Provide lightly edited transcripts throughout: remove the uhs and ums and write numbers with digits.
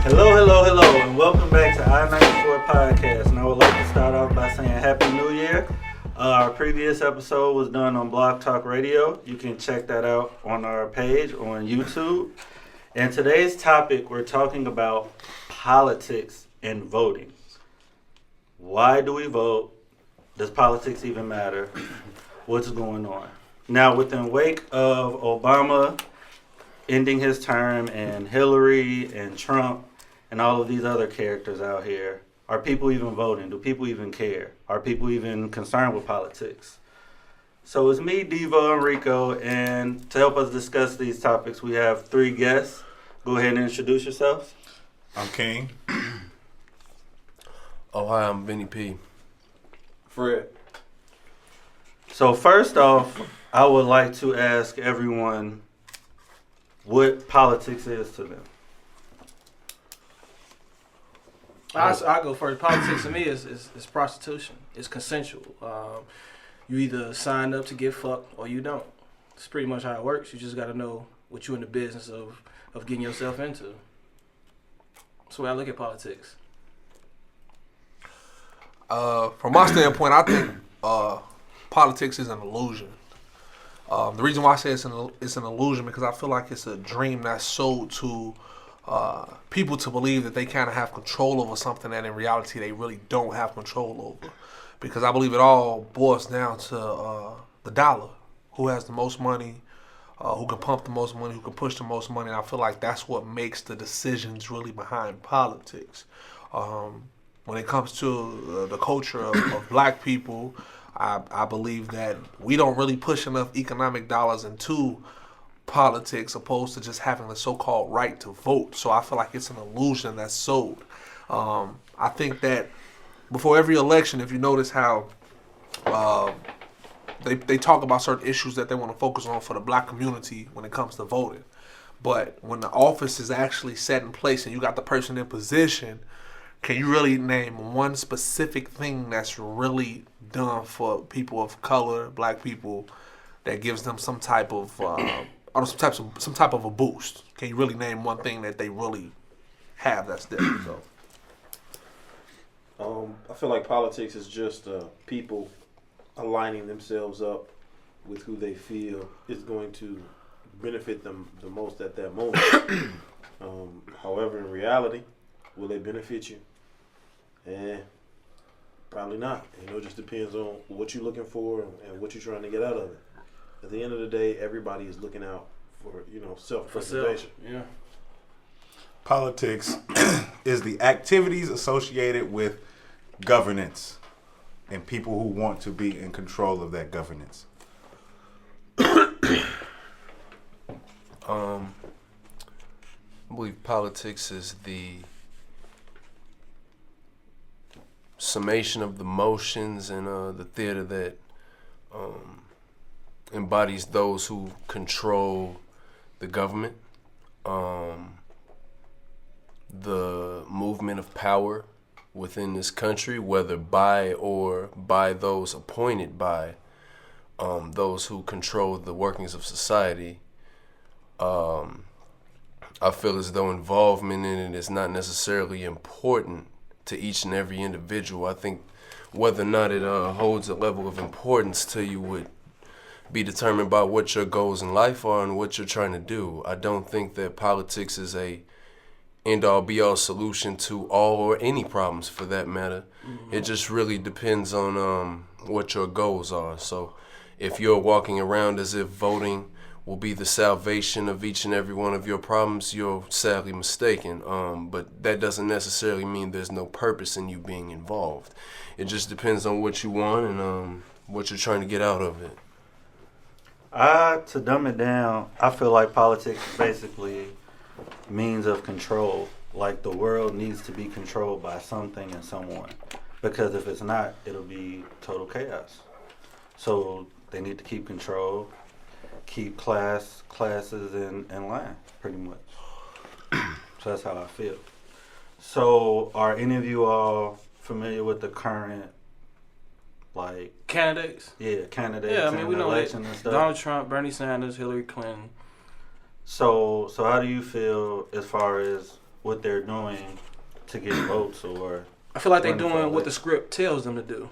Hello, and welcome back to i94 Podcast. And I would like to start off by saying Happy New Year. Our previous episode was done on Blog Talk Radio. You can check that out on our page on YouTube. And today's topic, we're talking about politics and voting. Why do we vote? Does politics even matter? What's going on? Now, within wake of Obama ending his term and Hillary and Trump and all of these other characters out here, are people even voting? Do people even care? Are people even concerned with politics? So it's me, Devo, and Rico, and to help us discuss these topics, we have three guests. Go ahead and introduce yourselves. I'm King. Oh, hi, I'm Benny P. Fred. So first off, I would like to ask everyone what politics is to them. I go first. Politics to me is prostitution. It's consensual. You either sign up to get fucked or you don't. It's pretty much how it works. You just got to know what you're in the business of getting yourself into. That's the way I look at politics. From my standpoint, I think politics is an illusion. The reason why I say it's an illusion because I feel like it's a dream that's sold to people to believe that they kind of have control over something that in reality they really don't have control over. Because I believe it all boils down to the dollar. Who has the most money, who can pump the most money, who can push the most money. And I feel like that's what makes the decisions really behind politics. When it comes to the culture of black people, I believe that we don't really push enough economic dollars into politics opposed to just having the so-called right to vote. So I feel like it's an illusion that's sold. I think that before every election, if you notice how they talk about certain issues that they want to focus on for the black community when it comes to voting. But when the office is actually set in place and you got the person in position, can you really name one specific thing that's really done for people of color, black people, that gives them some type of some type of a boost? Can you really name one thing that they really have that's different? I feel like politics is just people aligning themselves up with who they feel is going to benefit them the most at that moment. However, in reality, will they benefit you? Probably not. It just depends on what you're looking for and what you're trying to get out of it. At the end of the day, everybody is looking out for, self-preservation. Yeah. Politics is the activities associated with governance and people who want to be in control of that governance. I believe politics is the summation of the motions and the theater that embodies those who control the government, the movement of power within this country, whether by or by those appointed by those who control the workings of society. I feel as though involvement in it is not necessarily important to each and every individual. I think whether or not it holds a level of importance to you would be determined by what your goals in life are and what you're trying to do. I don't think that politics is a end-all be-all solution to all or any problems for that matter. Mm-hmm. It just really depends on what your goals are. So if you're walking around as if voting will be the salvation of each and every one of your problems, you're sadly mistaken. But that doesn't necessarily mean there's no purpose in you being involved. It just depends on what you want and what you're trying to get out of it. To dumb it down, I feel like politics is basically means of control. Like the world needs to be controlled by something and someone. Because if it's not, it'll be total chaos. So they need to keep control, keep classes in line, pretty much. So that's how I feel. So are any of you all familiar with the current, like... Candidates? Yeah, candidates. Yeah, I mean, we know election and stuff. Donald Trump, Bernie Sanders, Hillary Clinton. So how do you feel as far as what they're doing to get votes or. I feel like they're running for doing what the election. script tells them to do.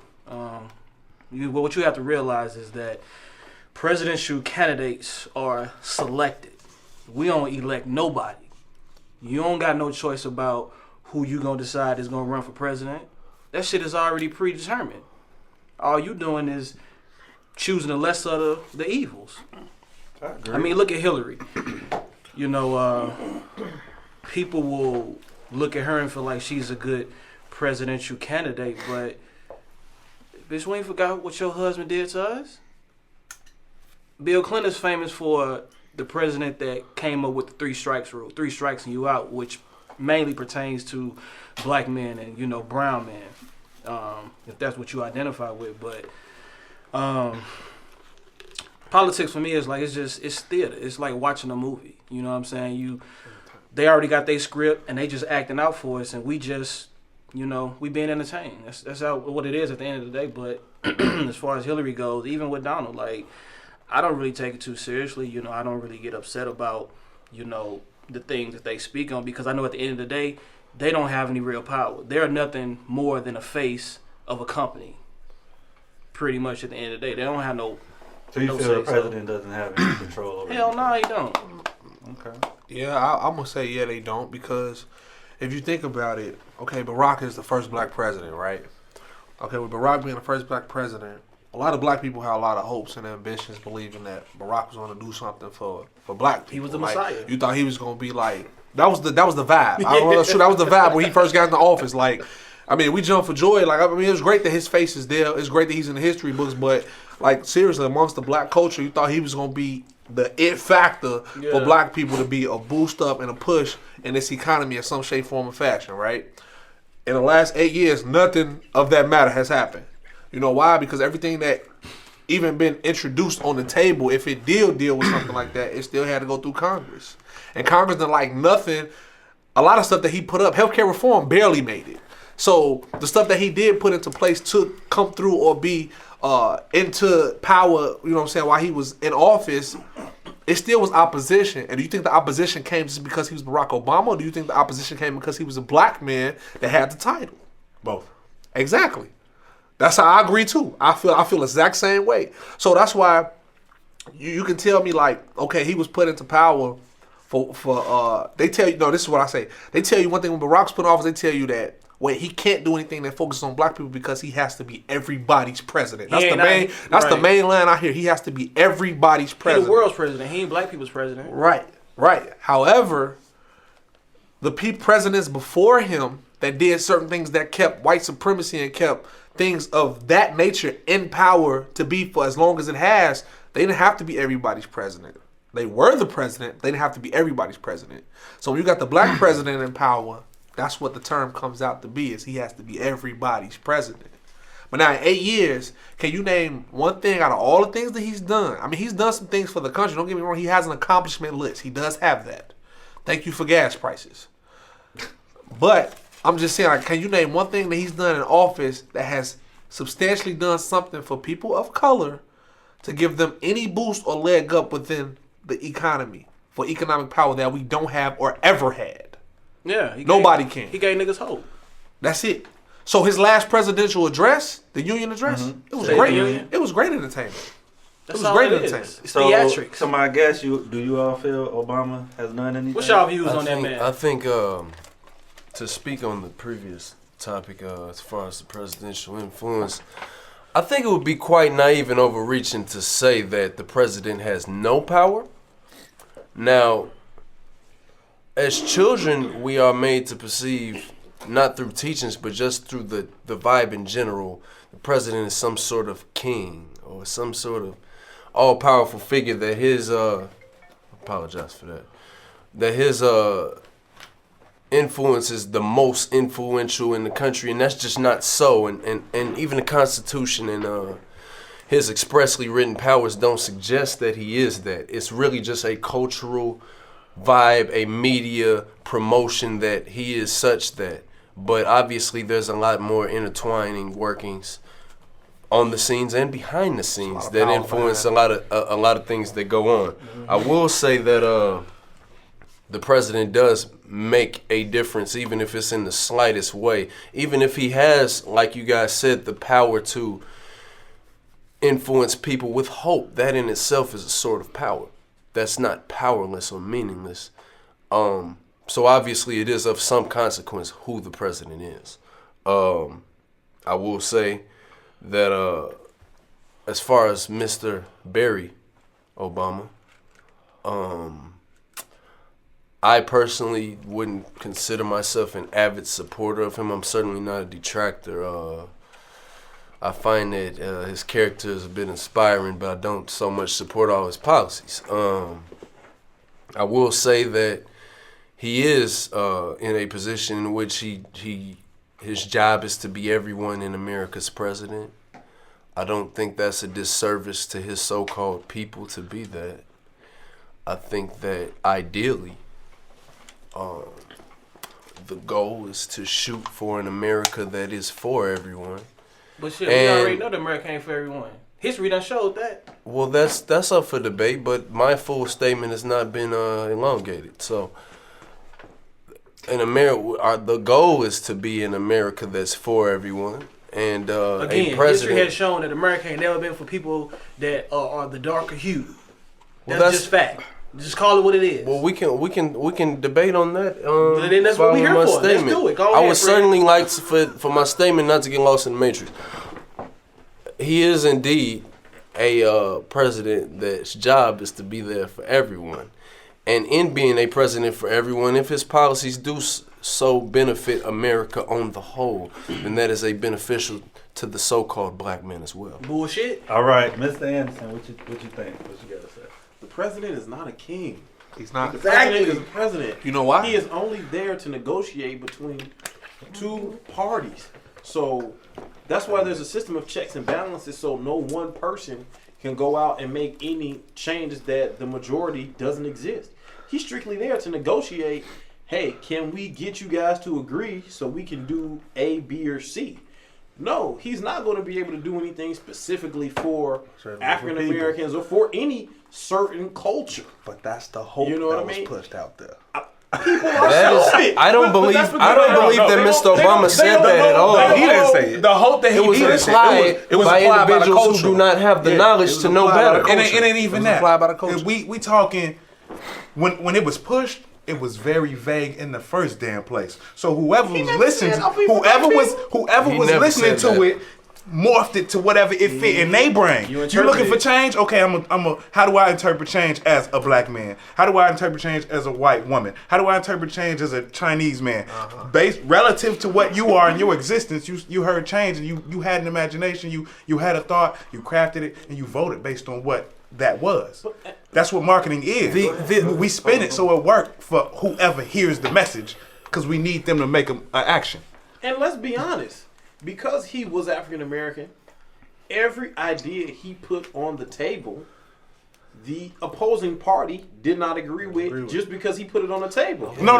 What you have to realize is that presidential candidates are selected. We don't elect nobody. You don't got no choice about who you gonna decide is gonna run for president. That shit is already predetermined. All you doing is choosing the lesser of the evils. I mean, look at Hillary. You know, people will look at her and feel like she's a good presidential candidate, but bitch, we ain't forgot what your husband did to us. Bill Clinton's famous for the president that came up with the 3 strikes rule, 3 strikes and you out, which mainly pertains to black men and, you know, brown men, if that's what you identify with. But politics for me is like, it's theater. It's like watching a movie. You know what I'm saying? They already got their script and they just acting out for us, and we just, you know, we being entertained. That's what it is at the end of the day. But as far as Hillary goes, even with Donald, like, I don't really take it too seriously. You know, I don't really get upset about, you know, the things that they speak on, because I know at the end of the day, they don't have any real power. They're nothing more than a face of a company. Pretty much at the end of the day, they don't have no. So you no feel the say president doesn't have any control over Hell it? no, he don't. Okay. Yeah, I'm gonna say yeah they don't, because if you think about it, okay, Barack is the first black president, right? Okay, with Barack being the first black president, a lot of black people had a lot of hopes and ambitions, believing that Barack was gonna do something for black people. He was the Like, Messiah. You thought he was gonna be like that was the vibe. I don't know, sure that was the vibe when he first got in the office. Like, I mean, we jumped for joy. Like, I mean, it was great that his face is there. It's great that he's in the history books, but like seriously, amongst the black culture, you thought he was gonna be the it factor for black people to be a boost up and a push in this economy in some shape, form, or fashion, right? In the last 8 years, nothing of that matter has happened. You know why? Because everything that even been introduced on the table, if it deal with something like that, it still had to go through Congress. And Congress didn't like nothing. A lot of stuff that he put up, healthcare reform barely made it. So the stuff that he did put into place to come through or be into power, you know what I'm saying, while he was in office, it still was opposition. And do you think the opposition came just because he was Barack Obama, or do you think the opposition came because he was a black man that had the title? Both. Exactly. That's how I agree too. I feel the exact same way. So that's why you can tell me like, okay, he was put into power for they tell you, no, this is what I say. They tell you one thing when Barack's put in office, they tell you that he can't do anything that focuses on black people because he has to be everybody's president. That's the main line I hear. He has to be everybody's president. He the world's president. He ain't black people's president. Right. However, the presidents before him that did certain things that kept white supremacy and kept things of that nature in power to be for as long as it has, they didn't have to be everybody's president. They were the president. They didn't have to be everybody's president. So when you got the black president in power, that's what the term comes out to be, is he has to be everybody's president. But now in 8 years, can you name one thing out of all the things that he's done? I mean, he's done some things for the country. Don't get me wrong. He has an accomplishment list. He does have that. Thank you for gas prices. But I'm just saying, like, can you name one thing that he's done in office that has substantially done something for people of color to give them any boost or leg up within the economy, for economic power that we don't have or ever had? Yeah. Nobody can. He gave niggas hope. That's it. So his last presidential address, the Union address, it was State great. of the Union. It was great entertainment. That's was all great it entertainment. is. It's So, theatrics. so my guess, do you all feel Obama has done anything? What's y'all views on that man? I think to speak on the previous topic as far as the presidential influence, I think it would be quite naive and overreaching to say that the president has no power. Now, as children, we are made to perceive, not through teachings, but just through the vibe in general, the president is some sort of king or some sort of all-powerful figure that his, apologize for that his influence is the most influential in the country, and that's just not so. And even the Constitution and his expressly written powers don't suggest that he is that. It's really just a cultural vibe, a media promotion that he is such that. But obviously there's a lot more intertwining workings on the scenes and behind the scenes that influence a lot of things that go on. I will say that the president does make a difference, even if it's in the slightest way. Even if he has, like you guys said, the power to influence people with hope, that in itself is a sort of power. That's not powerless or meaningless. So obviously it is of some consequence who the president is. I will say that as far as Mr. Barry Obama, I personally wouldn't consider myself an avid supporter of him. I'm certainly not a detractor. I find that his character is a bit inspiring, but I don't so much support all his policies. I will say that he is in a position in which his job is to be everyone in America's president. I don't think that's a disservice to his so-called people to be that. I think that ideally, the goal is to shoot for an America that is for everyone. But shit, we already know that America ain't for everyone. History done showed that. Well, that's up for debate, but my full statement has not been elongated. So, in America, the goal is to be an America that's for everyone. And again, a president, history has shown that America ain't never been for people that are the darker hue. Well, That's just fact. Just call it what it is. Well, we can debate on that. But then that's what we here for. Statement. Let's do it. Go I ahead, would certainly like for my statement not to get lost in the matrix. He is indeed a president that's job is to be there for everyone. And in being a president for everyone, if his policies do so benefit America on the whole, then that is a beneficial to the so-called black man as well. Bullshit. All right, Mr. Anderson, what you think? What you got to say? The president is not a king. He's not. The president is a president. You know why? He is only there to negotiate between two parties. So that's why there's a system of checks and balances, so no one person can go out and make any changes that the majority doesn't exist. He's strictly there to negotiate. Hey, can we get you guys to agree so we can do A, B, or C? No, he's not going to be able to do anything specifically for African Americans or for any certain culture. But that's the hope You know that what I was mean? pushed out there. People are That is, I don't believe that Mr. Obama said that at all. He didn't say it. The hope that he It was did implied it was by applied by the individuals who culture. do not have the knowledge to know better. And it ain't even that. applied by the culture. We talking when it was pushed, it was very vague in the first damn place. So whoever was listening, whoever was never listening said to that. it, morphed it to whatever it fit in their brain. You looking for change? Okay, how do I interpret change as a black man? How do I interpret change as a white woman? How do I interpret change as a Chinese man? Based relative to what you are in your existence, you heard change and you had an imagination, you had a thought, you crafted it, and you voted based on what that was. That's what marketing is. We spin it so it works for whoever hears the message because we need them to make an action. And let's be honest, because he was African American, every idea he put on the table, the opposing party did not agree with just because he put it on the table. No.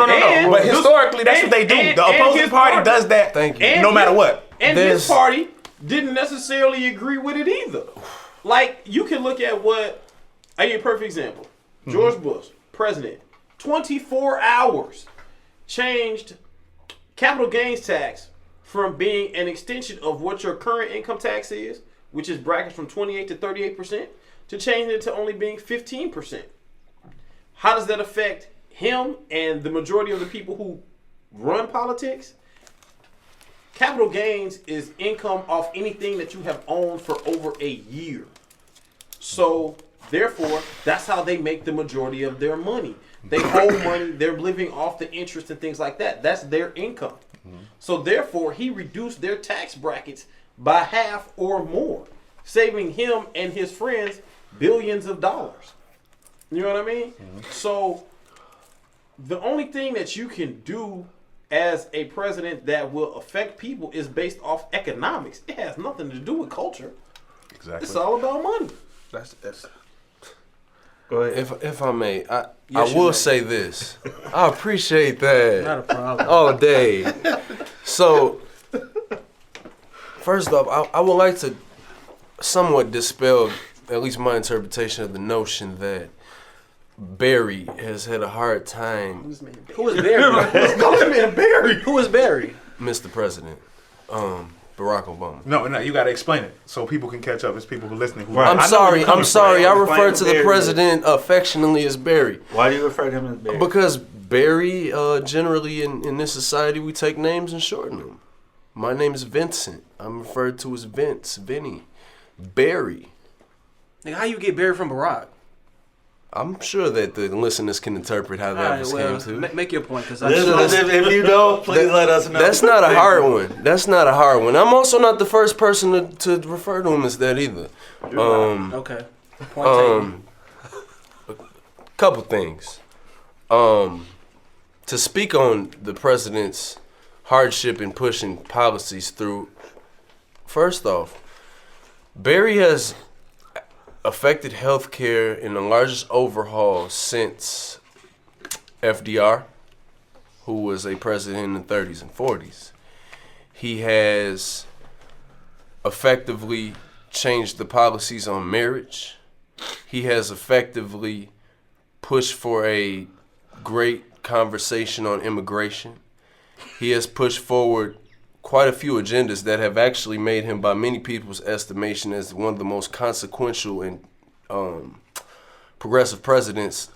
But historically, that's what they do. The opposing party does that no matter what. And his party didn't necessarily agree with it either. Like, you can look at what, I give you a perfect example. George Bush, president, 24 hours, changed capital gains tax from being an extension of what your current income tax is, which is brackets from 28 to 38%, to changing it to only being 15%. How does that affect him and the majority of the people who run politics? Capital gains is income off anything that you have owned for over a year. So, therefore, that's how they make the majority of their money. They hold money, they're living off the interest and things like that. That's their income. So, therefore, he reduced their tax brackets by half or more, saving him and his friends billions of dollars. You know what I mean? So, the only thing that you can do as a president that will affect people is based off economics. It has nothing to do with culture. Exactly. It's all about money. That's Go ahead. If I may, I Yes, you will may. say this. I appreciate that. Not a problem. All day. So, first off, I would like to somewhat dispel at least my interpretation of the notion that Barry has had a hard time. Who is Barry? Who is Barry? Mr. President, Barack Obama. No, you got to explain it so people can catch up. It's people who are listening. Who Right. I'm sorry. I refer Explain to the Barry. president affectionately as Barry. Why do you refer to him as Barry? Because Barry, generally in this society, we take names and shorten them. My name is Vincent. I'm referred to as Vinny. Barry. Nigga, how you get Barry from Barack? I'm sure that the listeners can interpret how that was came to. Make your point, because If you don't, please let us know. That's not a hard one. That's not a hard one. I'm also not the first person to refer to him as that either. Okay. Point taken. Couple things. To speak on the president's hardship in pushing policies through, first off, Barry has affected healthcare in the largest overhaul since FDR, who was a president in the 30s and 40s. He has effectively changed the policies on marriage. He has effectively pushed for a great conversation on immigration. He has pushed forward quite a few agendas that have actually made him, by many people's estimation, as one of the most consequential and progressive presidents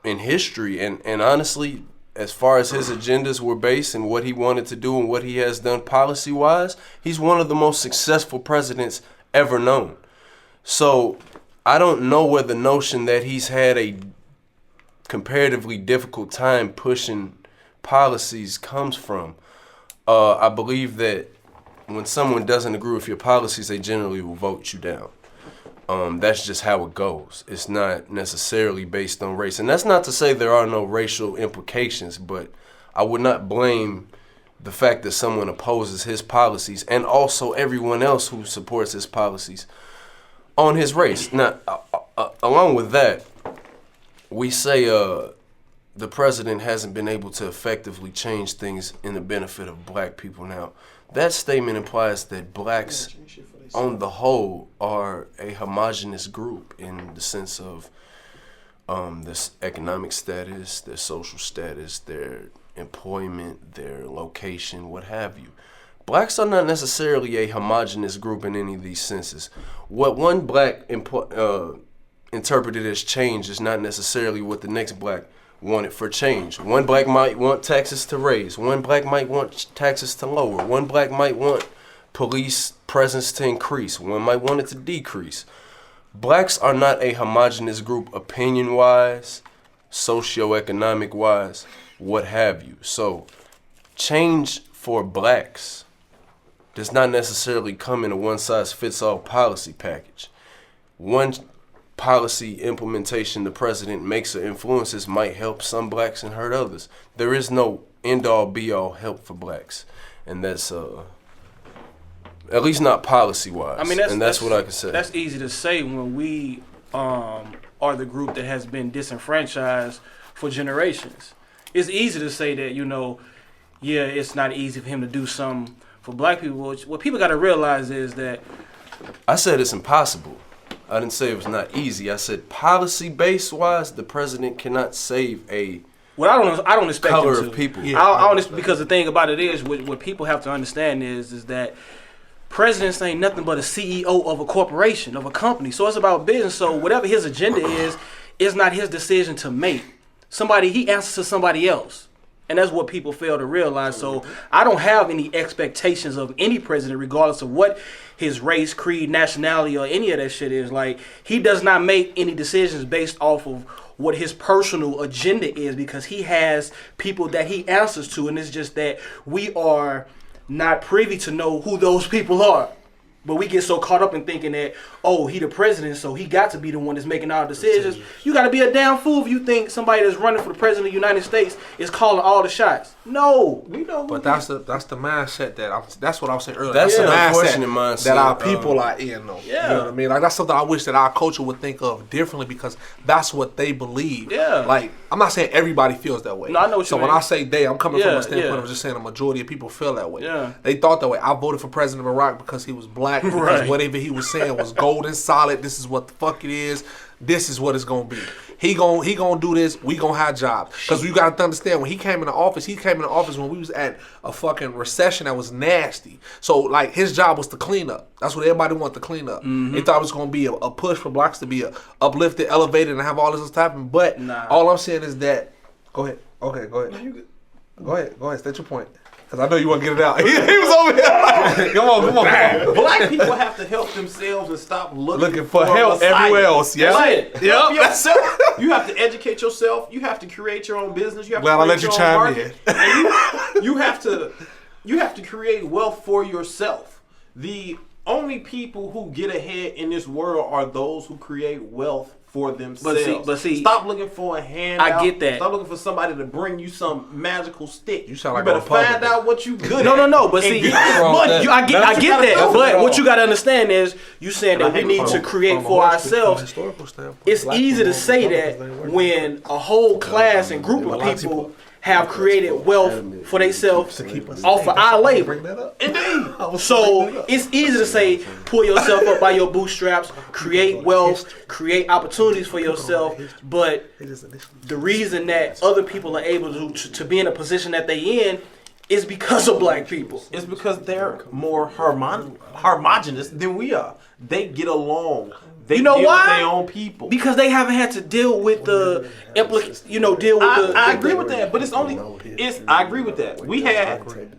in history. And honestly, as far as his agendas were based and what he wanted to do and what he has done policy-wise, he's one of the most successful presidents ever known. So I don't know where the notion that he's had a comparatively difficult time pushing policies comes from. I believe that when someone doesn't agree with your policies, they generally will vote you down. That's just how it goes. It's not necessarily based on race. And that's not to say there are no racial implications, but I would not blame the fact that someone opposes his policies and also everyone else who supports his policies on his race. Now, along with that, we say the president hasn't been able to effectively change things in the benefit of black people. Now, that statement implies that blacks, on the whole, are a homogenous group in the sense of their economic status, their social status, their employment, their location, what have you. Blacks are not necessarily a homogenous group in any of these senses. What one black interpreted as change is not necessarily what the next black wanted for change. One black might want taxes to raise. One black might want taxes to lower. One black might want police presence to increase. One might want it to decrease. Blacks are not a homogenous group opinion-wise, socioeconomic-wise, what have you. So change for blacks does not necessarily come in a one-size-fits-all policy package. One policy implementation the president makes or influences might help some blacks and hurt others. There is no end-all be-all help for blacks, and that's at least not policy-wise. I mean, that's what I can say. That's easy to say when we are the group that has been disenfranchised for generations. It's easy to say that, it's not easy for him to do something for black people. What people got to realize is that I said it's impossible. I didn't say it was not easy. I said policy-based wise, the president cannot save a I don't expect color him to. of people. Yeah, because the thing about it is, what people have to understand is that presidents ain't nothing but a CEO of a corporation, of a company. So it's about business. So whatever his agenda is not his decision to make. He answers to somebody else. And that's what people fail to realize. So I don't have any expectations of any president, regardless of what his race, creed, nationality, or any of that shit is. Like, he does not make any decisions based off of what his personal agenda is, because he has people that he answers to. And it's just that we are not privy to know who those people are. But we get so caught up in thinking that, he the president, so he got to be the one that's making all decisions. You got to be a damn fool if you think somebody that's running for the president of the United States is calling all the shots. No. We know. But that's the mindset that's what I was saying earlier. That's the an unfortunate mindset that our people are in, though. Yeah. You know what I mean? Like, that's something I wish that our culture would think of differently, because that's what they believe. Yeah. Like, I'm not saying everybody feels that way. No, I know what you mean. So when I say they, I'm coming from a standpoint yeah. of just saying a majority of people feel that way. Yeah. They thought that way. I voted for President Barack because he was black, because whatever he was saying was golden, solid. This is what the fuck it is. This is what it's going to be. He gonna do this. We gonna have jobs. Because you got to understand, when he came into office when we was at a fucking recession that was nasty. So like his job was to clean up. That's what everybody wanted to clean up. They thought it was gonna be a push for blocks to be uplifted, elevated, and have all this stuff happen. But all I'm saying is that. Go ahead. Okay, go ahead. Go ahead. State your point. Because I know you want to get it out. He was over here. Come on. Black people have to help themselves and stop looking for help everywhere else. Yeah. Help yourself. You have to educate yourself. You have to create your own business. You have to I'll create let you your own chime market. And you have to create wealth for yourself. The only people who get ahead in this world are those who create wealth for themselves. But see, stop looking for a handout. I get that. Stop looking for somebody to bring you some magical stick. You sound like better a Republican. find out what you good at. No. But see, I get that. But what you got to understand is, you saying that we need to create for ourselves. It's easy to say that when a whole class and group of people have created wealth for themselves off of our labor. Indeed. So it's easy to say, pull yourself up by your bootstraps, create wealth, create opportunities for yourself. But the reason that other people are able to be in a position that they in is because of black people. It's because they're more homogenous than we are. They get along. They You know deal why? with their own people. Because they haven't had to deal with the I agree with that, but I agree with that.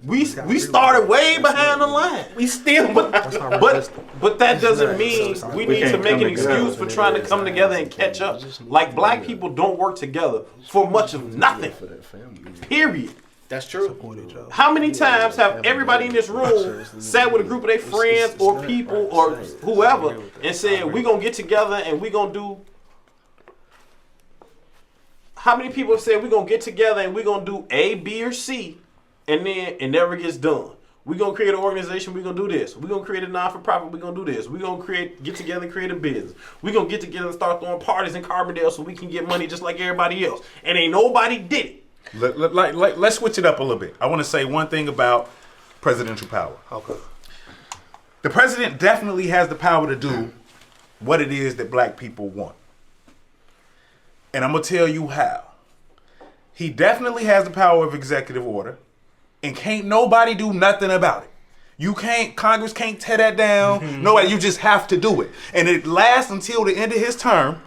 We started way behind the line. We still, But that doesn't mean we need to make an excuse for trying to come together and catch up. Like, black people don't work together for much of nothing. Period. that's true. How many times have everybody in this room sat with a group of their friends or people or whoever and said, we're going to get together and we're going to do... How many people have said we're going to get together and we're going to do A, B, or C, and then it never gets done? We're going to create an organization, we're going to do this. We're going to create a non-for-profit, we're going to do this. We're going to get together and create a business. We're going to get together and start throwing parties in Carbondale so we can get money just like everybody else. And ain't nobody did it. Let's switch it up a little bit. I want to say one thing about presidential power. Okay. The president definitely has the power to do what it is that black people want. And I'm going to tell you how. He definitely has the power of executive order, and can't nobody do nothing about it. Congress can't tear that down. Nobody, you just have to do it. And it lasts until the end of his term,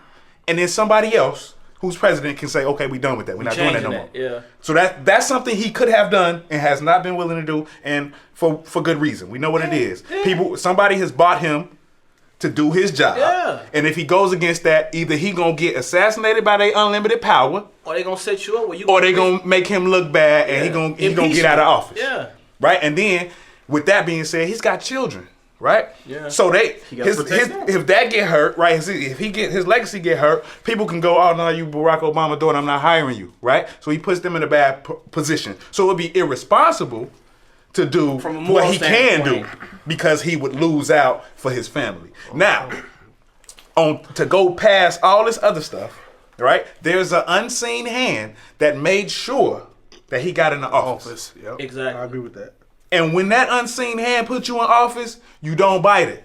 and then somebody else who's president can say, okay, we done with that. We're not doing that no more. Yeah. So that's something he could have done and has not been willing to do, and for good reason. We know what it is. Somebody has bought him to do his job. Yeah. And if he goes against that, either he gonna get assassinated by their unlimited power, Or they gonna set you up, or they gonna make him look bad, and he gonna get out of office. Yeah. Right. And then, with that being said, he's got children. Right. Yeah. So if that get hurt, right? If his legacy get hurt, people can go, oh no, you Barack Obama daughter, I'm not hiring you. Right. So he puts them in a bad position. So it'd be irresponsible to do what he can do, because he would lose out for his family. Now, to go past all this other stuff, right? There's an unseen hand that made sure that he got in the office. Yep. Exactly. I agree with that. And when that unseen hand puts you in office, you don't bite it.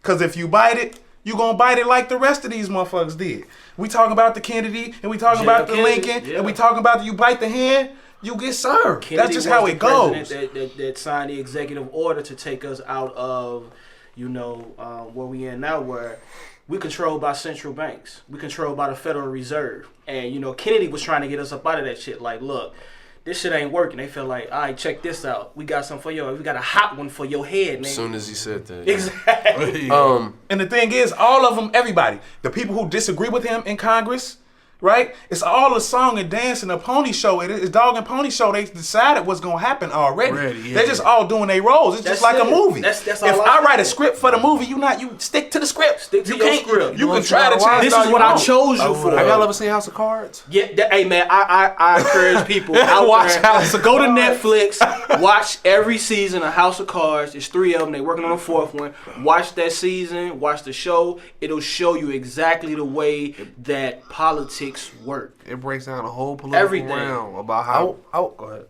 Because if you bite it, you gonna bite it like the rest of these motherfuckers did. We talk about the Kennedy, and we talk about the Lincoln, and we talk about you bite the hand, you get served. Kennedy That's just how it goes. That signed the executive order to take us out of, where we in now, where we controlled by central banks. We controlled by the Federal Reserve. And, Kennedy was trying to get us up out of that shit. Like, look, this shit ain't working. They feel like, all right, check this out. We got something for we got a hot one for your head, man. As soon as he said that. Exactly. And the thing is, all of them, everybody, the people who disagree with him in Congress, right? It's all a song and dance and a pony show. It's dog and pony show. They decided what's gonna happen already. Yeah. They're just all doing their roles. It's just like a movie. That's if I write a script for the movie, you stick to the script. Stick to your script. You can try to change. This is what I chose you for. Have y'all ever seen House of Cards? Yeah, hey man, I encourage people out Watch there, House of go to Cards. Netflix, watch every season of House of Cards. It's 3 of them. They're working on the 4th one. Watch that season. Watch the show. It'll show you exactly the way that politics work. It breaks down the whole political realm about how. Go ahead.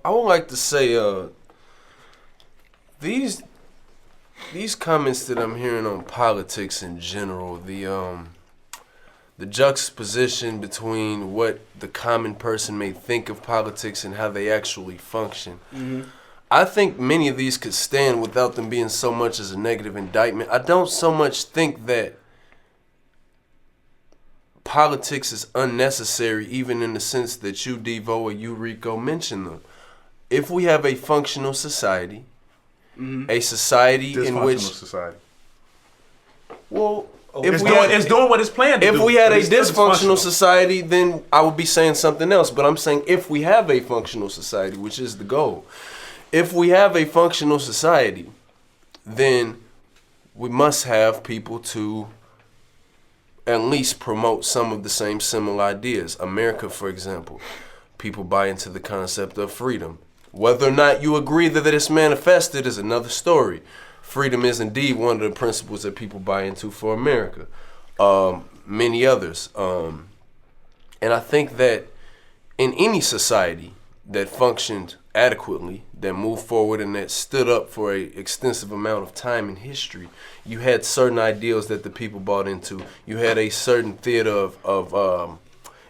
I would like to say these comments that I'm hearing on politics in general, the juxtaposition between what the common person may think of politics and how they actually function. I think many of these could stand without them being so much as a negative indictment. I don't so much think that politics is unnecessary, even in the sense that you, Devo, or you, Rico, mentioned them. If we have a functional society, a society in which... society. Well, It's doing what it's planned to do. If we had but a it's still dysfunctional society, then I would be saying something else. But I'm saying if we have a functional society, which is the goal, if we have a functional society, then we must have people to at least promote some of the same similar ideas. America, for example, people buy into the concept of freedom. Whether or not you agree that it's manifested is another story. Freedom is indeed one of the principles that people buy into for America. Many others. And I think that in any society that functioned adequately, that moved forward and that stood up for an extensive amount of time in history, you had certain ideals that the people bought into. You had a certain theater of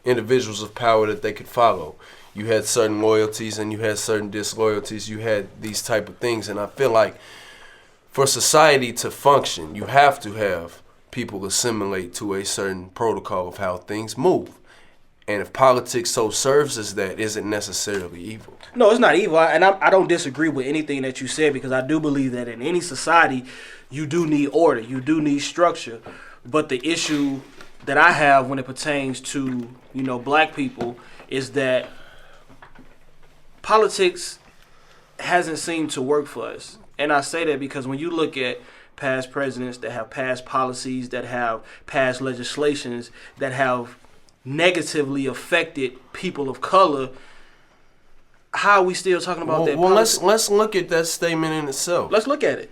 individuals of power that they could follow. You had certain loyalties and you had certain disloyalties. You had these type of things. And I feel like for society to function, you have to have people assimilate to a certain protocol of how things move. And if politics so serves as that, is it necessarily evil? No, it's not evil. And I don't disagree with anything that you said, because I do believe that in any society, you do need order. You do need structure. But the issue that I have when it pertains to, black people is that politics hasn't seemed to work for us. And I say that because when you look at past presidents that have passed policies, that have passed legislations, that have negatively affected people of color, how are we still talking about that? Well, let's look at that statement in itself. Let's look at it.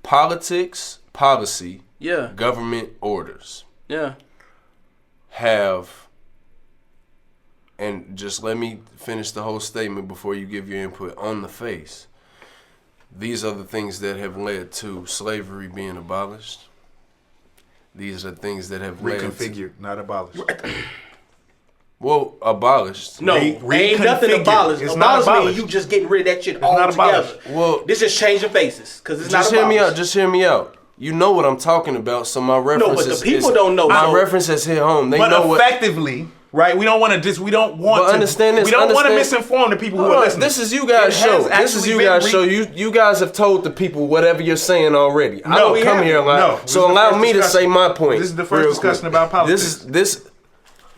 Politics, policy, Yeah. government orders Yeah. have, and just let me finish the whole statement before you give your input, on the face. These are the things that have led to slavery being abolished. These are things that have led Reconfigured, not abolished. Well, abolished. No, ain't nothing Reconfigured. abolished. It's not Abolished abolished. means you just getting rid of that shit not altogether. abolished. Well, This is changing faces, because it's not just abolished. hear me out. Just hear me out. You know what I'm talking about, so my reference but the is, people don't know. My So- reference is hit home. They But know what. effectively, right? We don't want to But understand this, We don't want to understand- misinform the people who Hold are on, listening. this is you guys' It show. has This is actually you been guys' show. You guys have told the people whatever you're saying already. I don't we come haven't. here a lot. No, this So is the allow first me to discussion. say my point. This is the first real discussion quick. about politics. This.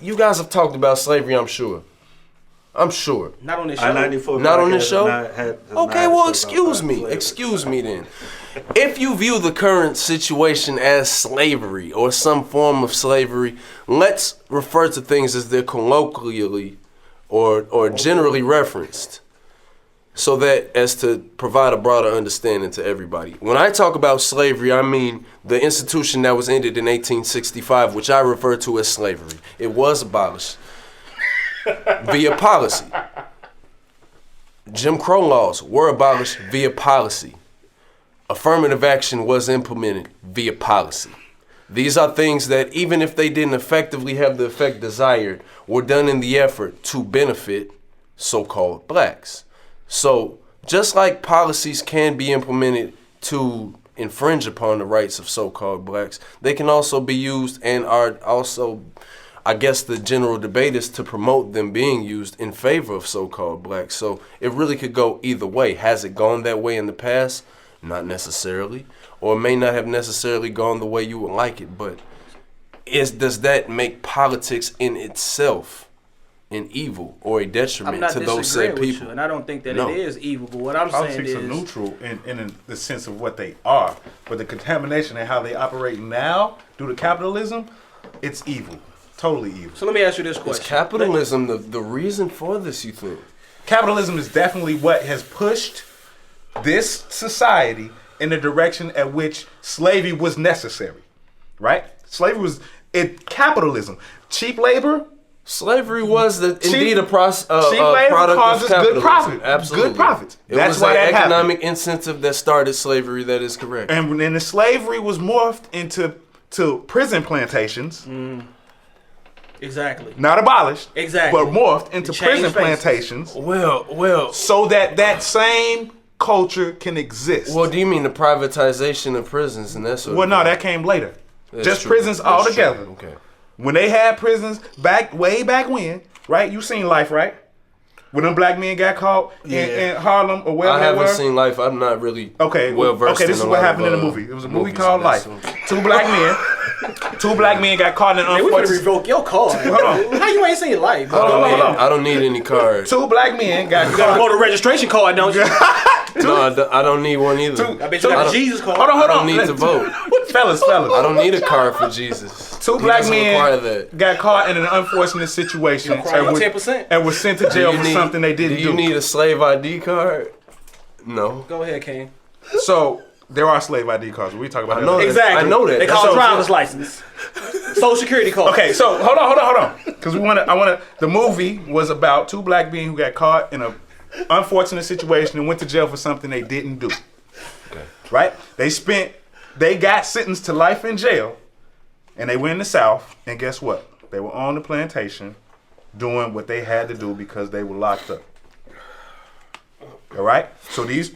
You guys have talked about slavery, I'm sure. I'm sure. Not on this show. I94 Not on this podcast show? has not Okay, well, had excuse about me. slavery. Excuse me then. If you view the current situation as slavery or some form of slavery, let's refer to things as they're colloquially or generally referenced, so that as to provide a broader understanding to everybody. When I talk about slavery, I mean the institution that was ended in 1865, which I refer to as slavery. It was abolished via policy. Jim Crow laws were abolished via policy. Affirmative action was implemented via policy. These are things that, even if they didn't effectively have the effect desired, were done in the effort to benefit so-called blacks. So, just like policies can be implemented to infringe upon the rights of so-called blacks, they can also be used and are also, I guess the general debate is to promote them being used in favor of so-called blacks. So it really could go either way. Has it gone that way in the past? Not necessarily. Or it may not have necessarily gone the way you would like it, but does that make politics in itself an evil or a I'm detriment not to those said disagreeing with people? you, and I don't think that No. it is evil. But what I'm Politics saying are is, neutral in the sense of what they are, but the contamination and how they operate now due to capitalism, it's evil, totally evil. so let me ask you this Is question. capitalism the reason for this, you think? Capitalism is definitely what has pushed this society in the direction at which slavery was necessary, right? Slavery was capitalism, cheap labor. Slavery was indeed a cheap product causes of capitalism. good profit. Absolutely. Good profits. It That's was why an that happened. economic incentive that started slavery. That is correct. And then the slavery was morphed into prison plantations. Exactly. Not abolished. Exactly. But morphed into It changed prison faces. plantations. Well. So that same culture can exist. Well, do you mean the privatization of prisons and that sort Well, of no, thing? that came later. That's Just true. prisons That's all true. together. Okay. When they had prisons way back when, right? You seen Life, right? When them black men got caught in Harlem or wherever I they haven't were. seen Life. I'm not really well versed. Okay, this is what happened in the movie. It was a movie called Life. Two black men got caught in an Man, we gonna unfortunate. revoke your card. Hold on. How you ain't seen Life? Hold on. I don't need any cards. Two black men got You gotta caught. go to registration card, don't you? No, I don't need one either. I bet you got I a don't- Jesus card. Hold on. I don't need to vote. fellas. I don't need a card for Jesus. Two He black doesn't require men that. got caught in an unfortunate situation cry and your was, 10%. and was sent to jail Do for you need- something they didn't do. Do you need a slave ID card? No. Go ahead, King. So there are slave ID cards. We talk about I that know later. that. Exactly. I know that. They That's call it so- driver's license. Social security card. Okay, so hold on, because the movie was about two black men who got caught in a unfortunate situation and went to jail for something they didn't do. Okay. Right? They got sentenced to life in jail, and they went in the South, and guess what? They were on the plantation doing what they had to do because they were locked up. All right? So these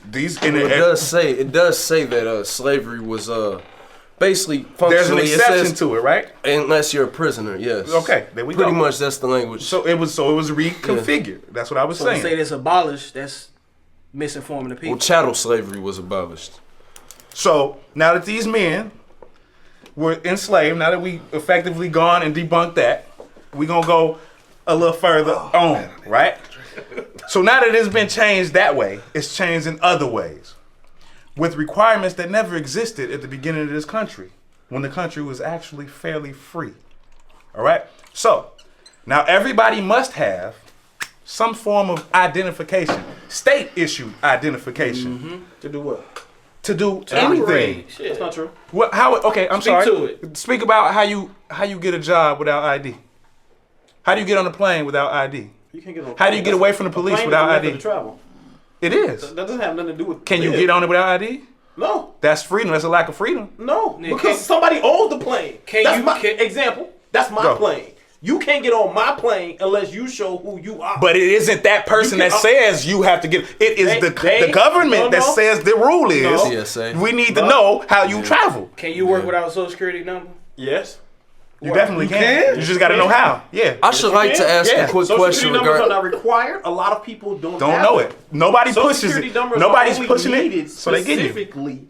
in It does say that slavery was basically functionally. there's an it exception says, to it, right? unless you're a prisoner. Yes. Okay, there we Pretty go. much that's the language. So it was reconfigured. That's what I was So to saying. say this abolished, that's misinforming the people. Well, chattel slavery was abolished. So now that these men were enslaved, now that we effectively gone and debunked that, we're gonna go a little further on, right? So now that it's been changed that way, it's changed in other ways. With requirements that never existed at the beginning of this country, when the country was actually fairly free. All right? So now everybody must have some form of identification, state issued identification. To do what? To do anything. Shit. That's not true. What? How? Okay, I'm Speak sorry. to it. Speak about how you get a job without ID. How do you get on a plane without ID? You can't get on. How do you get away from the police plane is without a method ID? of travel. It is. That doesn't have nothing to do with. Can you get on it without ID? No, That's freedom. That's a lack of freedom. no, Nigga, because somebody owns the plane. Can That's you- my can- example? That's my Go. plane. You can't get on my plane unless you show who you are. But it isn't that person You that can- says you have to get. It is the they- government that no. says the rule is. No. TSA. We need to know how you travel. Can you work without a social security number? yes, You definitely can. You just got to know how. Yeah. I should like to ask Yeah. a quick Social question security numbers are regarding. not required. A lot of people don't Don't have know them. it. Nobody Social pushes security it. numbers Nobody's are only pushing needed it. So they give you. specifically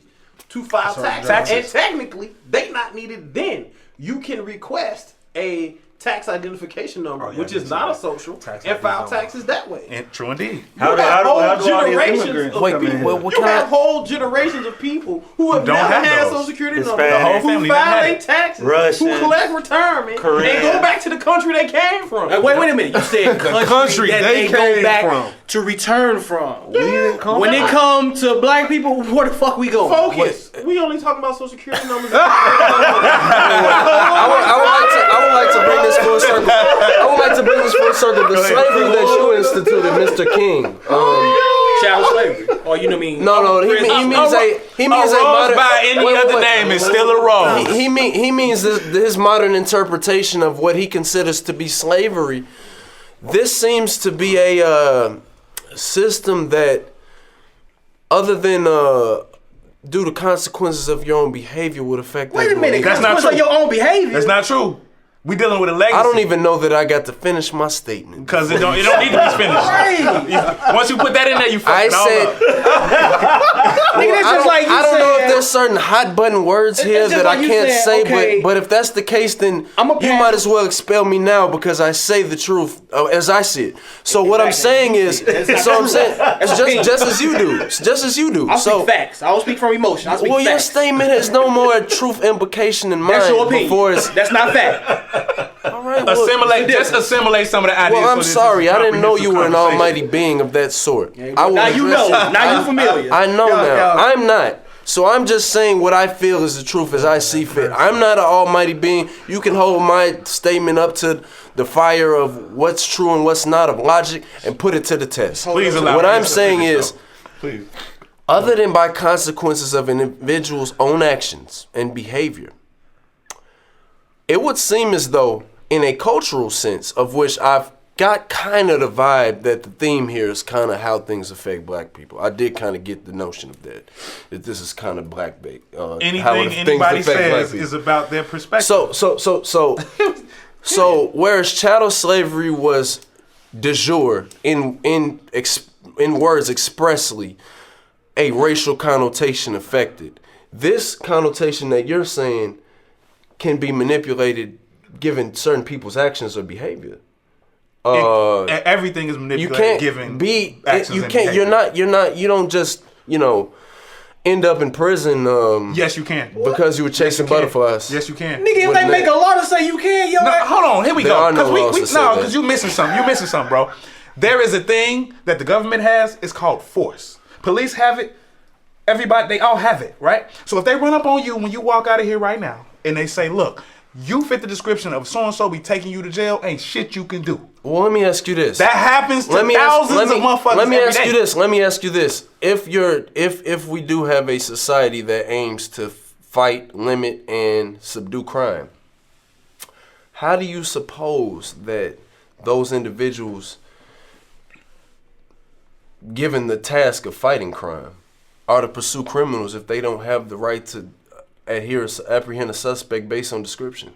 to file taxes. Taxes. And technically, they not needed then. You can request a tax identification number, which is not a social, and file taxes that way. And true indeed. How You do have whole all these generations immigrants of Wait, come in people. here? what You kind have of- whole generations of people who have Don't never have had those. social security Hispanic. numbers, The whole who family file never had their it. taxes, Russian, who collect retirement, Korean. and go back to the country they came from. Wait a minute. You said country that they they go came back from. to return from. Come When on. it come to black people, where the fuck we go? Focus. We only talking about social security numbers. I would like to bring this full circle. I would like to bring this full circle. The slavery that you instituted, Mr. King. Chattel slavery. Or you know what I mean? No, he means a modern. by any wait, other wait. name is still a rose. He means his modern interpretation of what he considers to be slavery. This seems to be a system that, other than due to consequences of your own behavior, would affect. Wait a everyone minute. equally. That's not Consequence true. of your own behavior. That's not true. We dealing with a legacy. I don't even know that I got to finish my statement. Because it don't need to be finished. Once you put that in there, you I fucking all said, up. Nigga, that's just like you I don't know if said- there's certain hot button words here it's just that like I you can't said, say, okay, but if that's the case, then I'ma you pass- might as well expel me now because I say the truth as I see it. So what I'm saying is, just as you do, just as you do. I'll So speak facts. I don't speak from emotion. I speak well, your facts. statement has no more truth implication in That's your mind opinion. before it's That's not fact. all right. Well, Assimilate some of the ideas. well, I'm so this is sorry, a I didn't know you were an comprehensive almighty being of that sort. I will Now you address know. it. Now you familiar. I know now. I'm not. So I'm just saying what I feel is the truth as I see fit. I'm not an almighty being. You can hold my statement up to the fire of what's true and what's not of logic and put it to the test. Please allow What me I'm to saying finish, is, though. Please. other than by consequences of an individual's own actions and behavior, it would seem as though in a cultural sense, of which I've got kind of the vibe that the theme here is kind of how things affect black people. I did kind of get the notion of that this is kind of black bait. Anything anybody says is about their perspective. So whereas chattel slavery was de jure in words expressly a racial connotation affected, this connotation that you're saying can be manipulated given certain people's actions or behavior. Everything is manipulated given actions and behavior. You don't just, end up in prison. Yes, you can. Because you were chasing butterflies. Yes, you can. Nigga, if they make a law to say you can, yo. No, hold on, here we go. Because you're missing something. You're missing something, bro. There is a thing that the government has. It's called force. Police have it. Everybody, they all have it, right? So if they run up on you when you walk out of here right now, and they say, "Look, you fit the description of so and so, be taking you to jail," ain't shit you can do. Well, let me ask you this. That happens to thousands of motherfuckers. Let me ask you this. If we do have a society that aims to fight, limit, and subdue crime, how do you suppose that those individuals, given the task of fighting crime, are to pursue criminals if they don't have the right to apprehend a suspect based on description?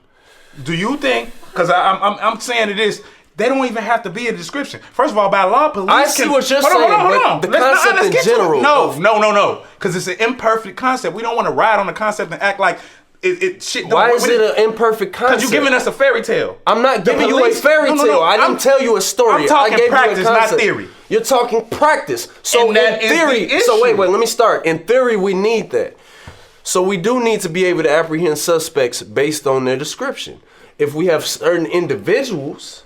Do you think? Because I'm saying it is. They don't even have to be a description. First of all, by law, police. I see what you're saying, but the concept in general. No. Because it's an imperfect concept. We don't want to ride on the concept and act like it shit. Why is it an imperfect concept? Because you're giving us a fairy tale. I'm not giving you a fairy tale. I didn't tell you a story. I'm talking I gave practice, you a concept. not theory. You're talking practice. So And that in theory, is the issue. so wait, let me start. In theory, we need that. So we do need to be able to apprehend suspects based on their description. If we have certain individuals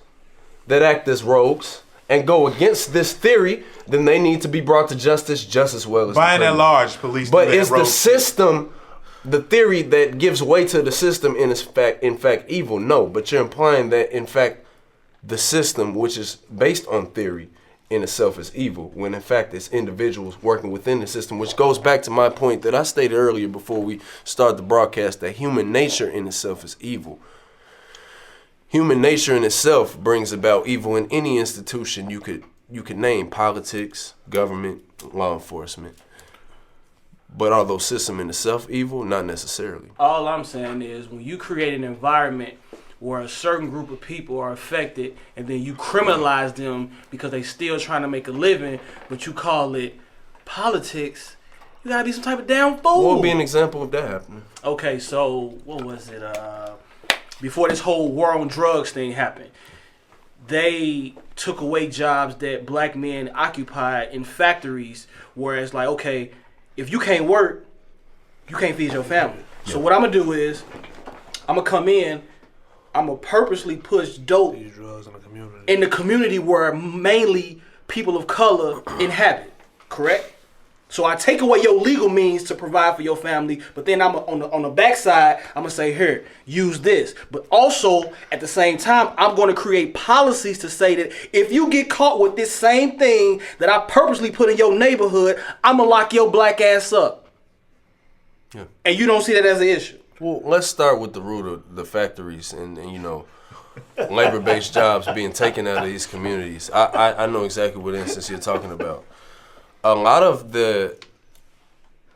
that act as rogues and go against this theory, then they need to be brought to justice just as well as by and large, police. But is the system, the theory that gives way to the system, in fact evil? No, but you're implying that in fact the system, which is based on theory, in itself is evil, when in fact it's individuals working within the system, which goes back to my point that I stated earlier before we start the broadcast, that human nature in itself is evil. Human nature in itself brings about evil in any institution you could name: politics, government, law enforcement. But are those systems in itself evil? Not necessarily. All I'm saying is when you create an environment where a certain group of people are affected and then you criminalize them because they still trying to make a living, but you call it politics, you gotta be some type of damn fool. What would be an example of that happening? Okay, so what was it? Before this whole war on drugs thing happened, they took away jobs that black men occupied in factories, where it's like, okay, if you can't work, you can't feed your family. Yeah. So what I'm gonna do is, I'm gonna come in, I'm gonna purposely push dope These drugs in the community where mainly people of color inhabit, correct? So I take away your legal means to provide for your family, but then I'm on the backside, I'm gonna say, here, use this. But also, at the same time, I'm gonna create policies to say that if you get caught with this same thing that I purposely put in your neighborhood, I'm gonna lock your black ass up. Yeah. And you don't see that as an issue. Well, let's start with the root of the factories and labor-based jobs being taken out of these communities. I know exactly what instance you're talking about. A lot of the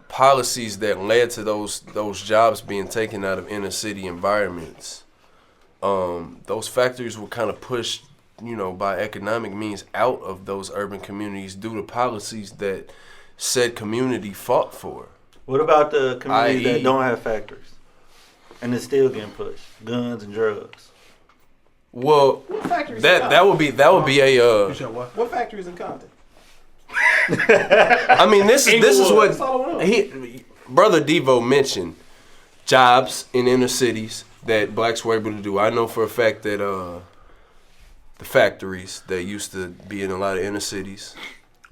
policies that led to those jobs being taken out of inner city environments, those factories were kind of pushed, by economic means out of those urban communities due to policies that said community fought for. What about the communities that don't have factories and it's still getting pushed? Guns and drugs. Well, that would be a. What factories in Compton? I mean, this is what Brother Devo mentioned: jobs in inner cities that blacks were able to do. I know for a fact that the factories that used to be in a lot of inner cities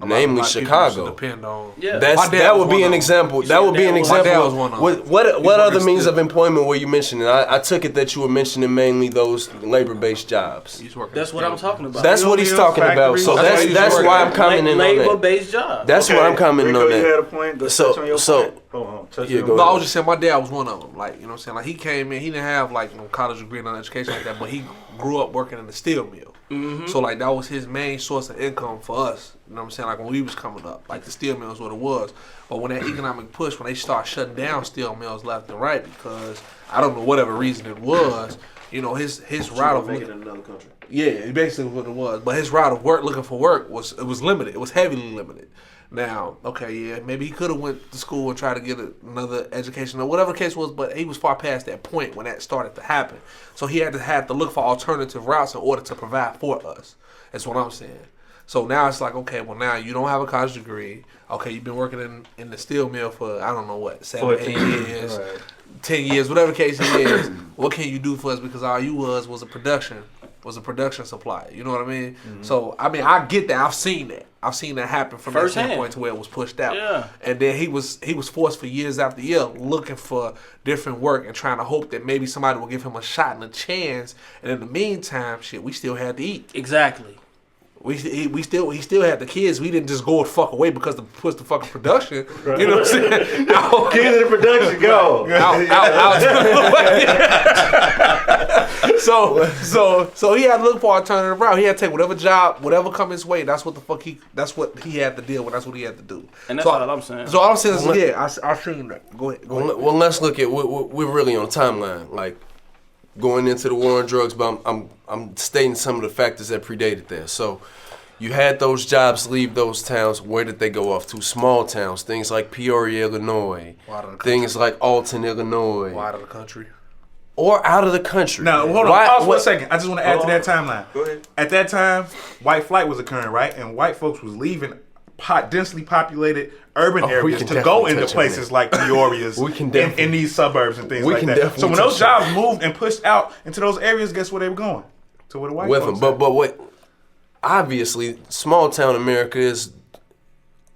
namely Chicago. Depend on. Yeah. That would be an example. That would be an example. My dad was one of them. What other means of employment were you mentioning? I took it that you were mentioning mainly those labor-based jobs. That's what I'm talking about. That's what he's talking about. So that's why I'm commenting on that. Labor-based jobs. That's why I'm commenting Rico, on that. You had a point. Go touch on your point. Yeah, go No, I ahead. was just saying my dad was one of them. Like, you know what I'm saying? Like, he came in, he didn't have like no college degree, no education like that, but he grew up working in the steel mill. So like that was his main source of income for us. You know what I'm saying? Like when we was coming up, like the steel mill is what it was. But when that economic push, when they start shutting down steel mills left and right, because I don't know whatever reason it was, you know, his route of make it in another country. yeah, basically what it was. But his route of work, looking for work, was limited. It was heavily limited. Now, okay, yeah, maybe he could have went to school and tried to get another education or whatever the case was, but he was far past that point when that started to happen. So he had to look for alternative routes in order to provide for us. That's what I'm saying. So now it's like, okay, well now you don't have a college degree. Okay, you've been working in the steel mill for, I don't know what, 7, 8 years, Right. 10 years, whatever case it is. What can you do for us? Because all you was a production supplier. You know what I mean? So, I mean, I get that. I've seen that. I've seen that happen from that standpoint to where it was pushed out. Yeah. And then he was forced for years after year looking for different work and trying to hope that maybe somebody will give him a shot and a chance. And in the meantime, shit, we still had to eat. Exactly. He still had the kids. We didn't just go the fuck away because of the fucking production. You know what I'm saying? Kids in the production, go. So he had to look for alternative route. He had to take whatever job, whatever come his way. That's what he had to deal with. That's what he had to do. And that's all I'm saying. So all I'm saying is, I've seen that. Go ahead. Well, let's look at we're really on a timeline, like going into the war on drugs. But I'm stating some of the factors that predated that. So you had those jobs leave those towns. Where did they go off to? Small towns, things like Peoria, Illinois, things like Alton, Illinois, Out of the country. or out of the country. Now, hold on. Pause for a second. I just want to add to that timeline. Go ahead. At that time, white flight was occurring, right? And white folks was leaving densely populated urban areas to go into places like Peoria's in these suburbs and things like that. So when those jobs moved and pushed out into those areas, guess where they were going? To where the white folks but what? Obviously, small town America is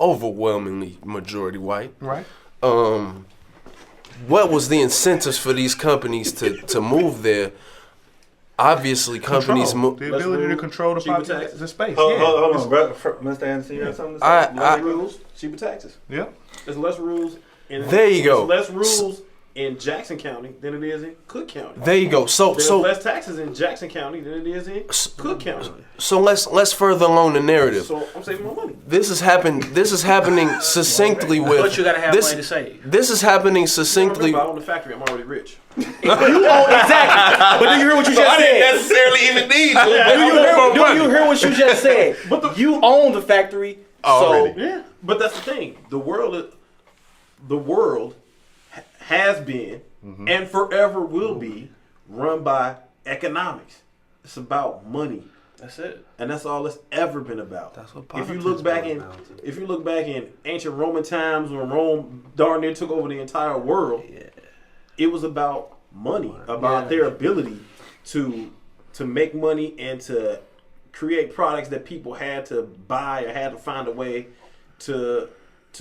overwhelmingly majority white. Right. What was the incentives for these companies to move there? Obviously, companies move. The ability to control the space. Hold on, bro. Mr. Anderson, you have something to say? Less rules, cheaper taxes. Yeah. There's less rules. There you go. There's less rules in Jackson County than it is in Cook County. There you go. There's less taxes in Jackson County than it is in Cook County. So let's further along the narrative. So I'm saving more money. This is happening succinctly with. But you gotta have money to save. This is happening succinctly. Remember, I own the factory. I'm already rich. Exactly. But do you hear what you just said? necessarily even need Do you hear what you just said? You own the factory. Already. Yeah, but that's the thing. The world has been and forever will be run by economics. It's about money. That's it. And that's all it's ever been about. That's what if you look back in ancient Roman times when Rome darn near took over the entire world, it was about money, about their ability to make money and to create products that people had to buy or had to find a way to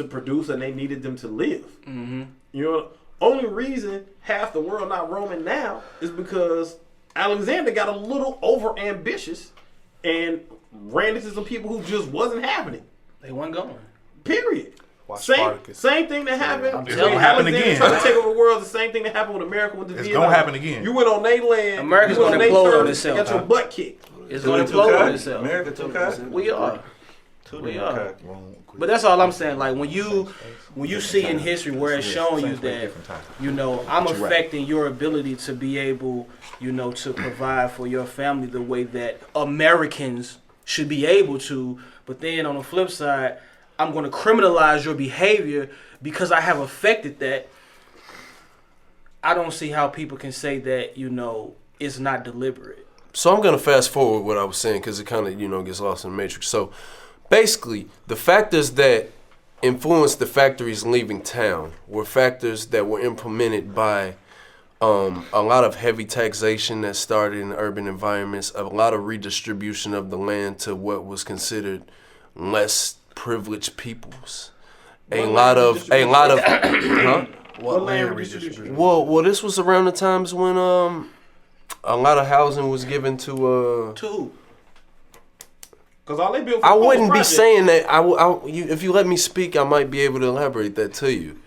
produce, and they needed them to live. Mm-hmm. You know, only reason half the world not Roman now is because Alexander got a little over ambitious and ran into some people who just wasn't having it. They weren't going. Period. Same thing that happened. It's gonna happen again. Trying to take over the world. The same thing that happened with America with the It's Vietnam. gonna happen again. You went on their land. America's you went gonna on implode their on turf, itself, Got your butt kicked. It's going to implode on itself. America took us. We are. But that's all I'm saying. Like when you see in history where it's showing you that, you know, I'm affecting your ability to be able, you know, to provide for your family the way that Americans should be able to. But then on the flip side, I'm going to criminalize your behavior because I have affected that. I don't see how people can say that, you know, it's not deliberate. So I'm gonna fast forward what I was saying because it kind of gets lost in the matrix. So basically, the factors that influenced the factories leaving town were factors that were implemented by a lot of heavy taxation that started in urban environments, a lot of redistribution of the land to what was considered less privileged peoples. A lot of huh? What land redistribution? Well, this was around the times when a lot of housing was given to who? Because all they built. I wouldn't be saying that. If you let me speak, I might be able to elaborate that to you.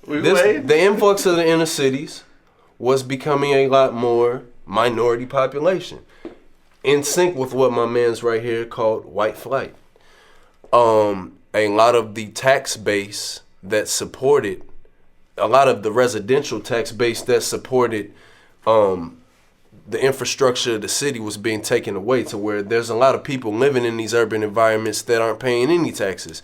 The influx of the inner cities was becoming a lot more minority population, in sync with what my man's right here called white flight. A lot of the tax base that supported, a lot of the residential tax base that supported the infrastructure of the city was being taken away, to where there's a lot of people living in these urban environments that aren't paying any taxes.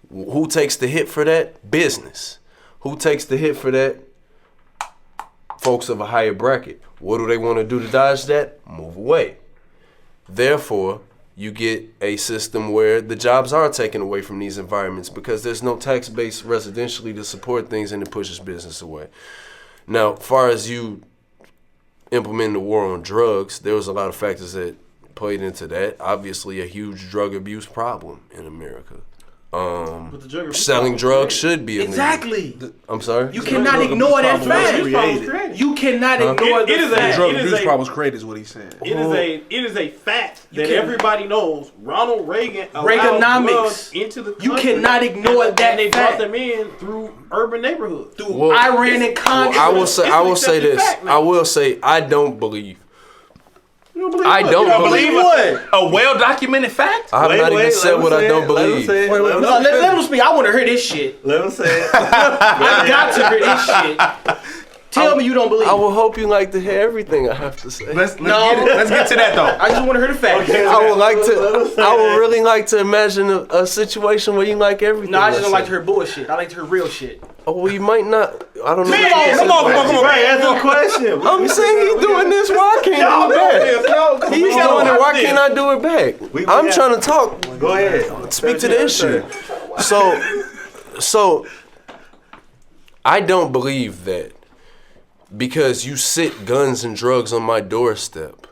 Who takes the hit for that? Business. Who takes the hit for that? Folks of a higher bracket. What do they want to do to dodge that? Move away. Therefore, you get a system where the jobs are taken away from these environments because there's no tax base residentially to support things, and it pushes business away. Now, as far as you implementing the war on drugs, there was a lot of factors that played into that. Obviously, a huge drug abuse problem in America. Selling drugs should be illegal. Exactly. I'm sorry? You cannot ignore that fact. You cannot ignore the fact. Drug abuse problem was created, is what he's saying. It is a fact that everybody knows. Ronald Reagan allowed Reaganomics drugs into the country. You cannot ignore that and they fact. brought them in through urban neighborhoods. Through Iran and Congress. I will say this. I will say I don't believe. You don't believe I what? don't You don't believe what? A well-documented fact? I have not even said what I don't believe. Let him speak. I want to hear this shit. Let him say it. I got to hear this shit. Tell me you don't believe. I will hope you like to hear everything I have to say. Let's get to that though. I just want to hear the facts. I would really like to imagine a situation where you like everything. No, I just don't like to hear bullshit. I like to hear real shit. Oh, well, you might not. I don't know. Come on. Right, answer the question. I'm saying he's doing this. Why can't I do it back? He's doing it. Why can't I do it back? I'm trying to talk. Go ahead. Speak to the issue. So I don't believe that because you sit guns and drugs on my doorstep,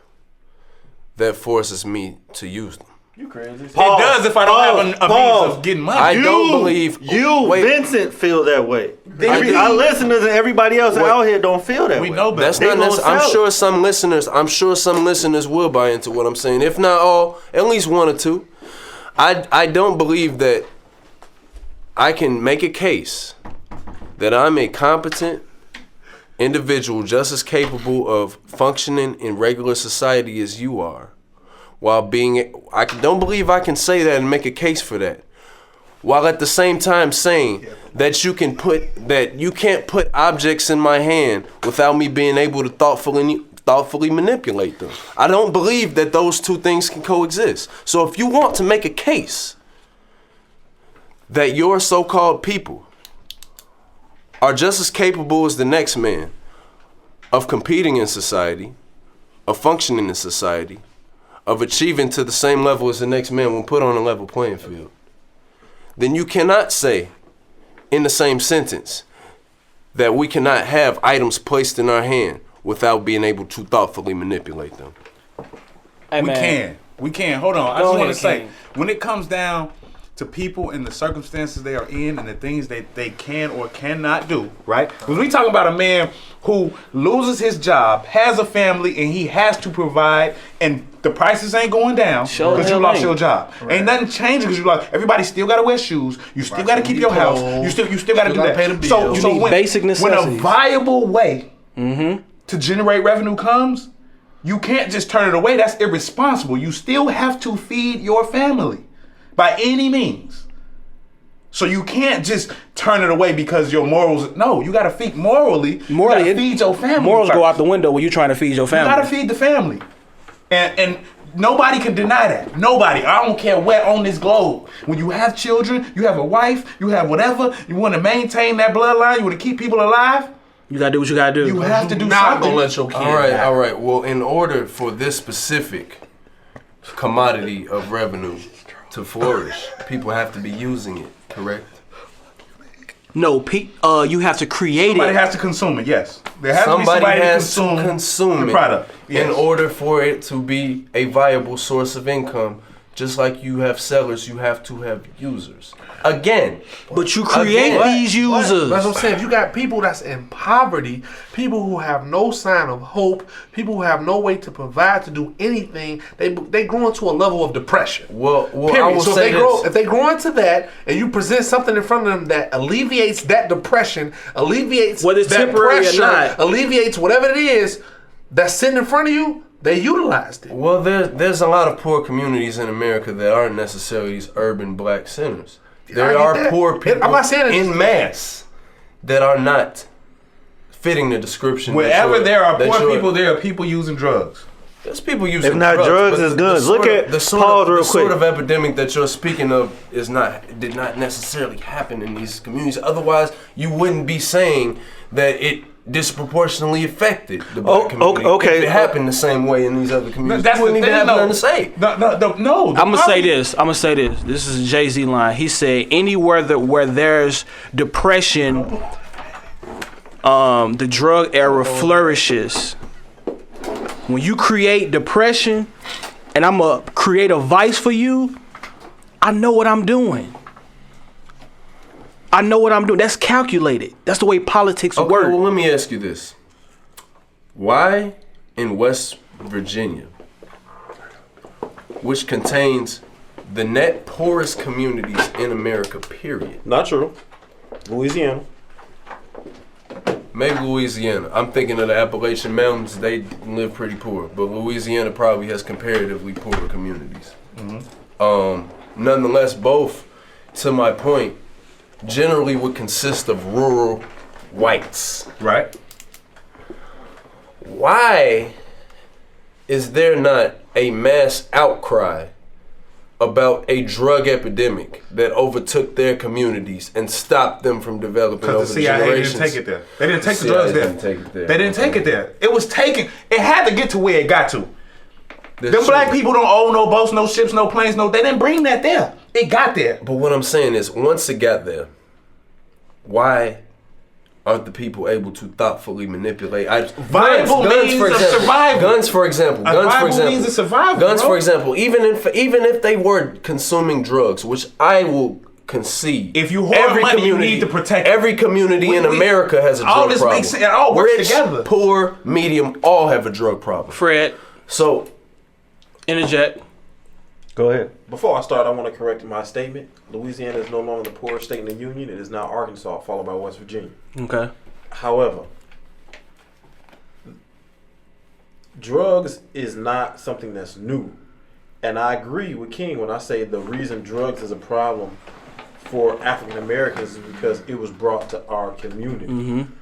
that forces me to use them. You crazy. It does if I don't have a means of getting money. I don't believe Vincent, feel that way. Our listeners and everybody else out here don't feel that way. We know better. That's not necessary. I'm sure some listeners will buy into what I'm saying. If not all, at least one or two. I don't believe that I can make a case that I'm a competent individual just as capable of functioning in regular society as you are, while I don't believe I can say that and make a case for that, while at the same time saying that you can't put objects in my hand without me being able to thoughtfully manipulate them. I don't believe that those two things can coexist. So if you want to make a case that your so-called people are just as capable as the next man of competing in society, of functioning in society, of achieving to the same level as the next man when put on a level playing field, then you cannot say in the same sentence that we cannot have items placed in our hand without being able to thoughtfully manipulate them. Hey, we can. Hold on. I just want to say, when it comes down to people and the circumstances they are in and the things that they can or cannot do, right? When we talk about a man who loses his job, has a family, and he has to provide, and the prices ain't going down because you lost your job. Right. Ain't nothing changing because you lost. Everybody still got to wear shoes. You still got to keep your house. You still got to do that. Pay the bills. So when a viable way to generate revenue comes, you can't just turn it away. That's irresponsible. You still have to feed your family by any means. So you can't just turn it away because your morals. No, you got to feed morally. You got to feed your family. Morals go out the window when you're trying to feed your family. You got to feed the family, and nobody can deny that. Nobody. I don't care where on this globe. When you have children, you have a wife, you have whatever. You want to maintain that bloodline. You want to keep people alive. You gotta do what you gotta do. You have to do not something. Gonna let your kid all right. Well, in order for this specific commodity of revenue to flourish, people have to be using it, correct? No, you have to create somebody it. Has to consume it, yes. There has to be somebody to consume the product. Yes. In order for it to be a viable source of income Just like you have sellers, you have to have users. Again. But you create these users. That's what I'm saying. If you got people that's in poverty, people who have no sign of hope, people who have no way to provide, to do anything, they grow into a level of depression. Well, period. I will So say if they grow into that, and you present something in front of them that alleviates that depression, alleviates whether it's that temporary pressure, or not, alleviates whatever it is that's sitting in front of you, they utilized it. Well, there's a lot of poor communities in America that aren't necessarily these urban black centers. There are poor people I'm not saying in mass that are not fitting the description. Wherever there are poor people, there are people using drugs. There's people using If not drugs, it's guns. Look at the sort of epidemic that you're speaking of did not necessarily happen in these communities. Otherwise, you wouldn't be saying that it disproportionately affected the black community. Okay. If it happened the same way in these other communities, That's you wouldn't the even thing, have nothing to say. No. I'm gonna say this. This is a Jay-Z line. He said, "Anywhere where there's depression, the drug era flourishes. When you create depression, and I'm gonna create a vice for you, I know what I'm doing. That's calculated. That's the way politics work." Well, let me ask you this: why in West Virginia, which contains the net poorest communities in America, period? Not true. Louisiana. Maybe Louisiana. I'm thinking of the Appalachian Mountains. They live pretty poor, but Louisiana probably has comparatively poorer communities. Nonetheless, both, to my point, generally would consist of rural whites. Right. Why is there not a mass outcry about a drug epidemic that overtook their communities and stopped them from developing over Because the the CIA generations? didn't take it there. They didn't take the CIA drugs there. didn't take it there. They didn't take it there. It was taken. It had to get to where it got to. That's Them black true. people don't own no boats, no ships, no planes, no. They didn't bring that there. It got there. But what I'm saying is, once it got there, why aren't the people able to thoughtfully manipulate? Viable means of survival. Guns, for example. Means of survival. Guns, bro. for example. Even if they were consuming drugs, which I will concede. If you hoard money, you need to protect it. Every community in America has a all drug this problem. makes sense. It all works Rich, together. poor, medium, all have a drug problem. Fred, So, interject. Go ahead. Before I start, I want to correct my statement. Louisiana is no longer the poorest state in the union. It is now Arkansas, followed by West Virginia. Okay. However, drugs is not something that's new. And I agree with King when I say the reason drugs is a problem for African Americans is because it was brought to our community. Mm-hmm.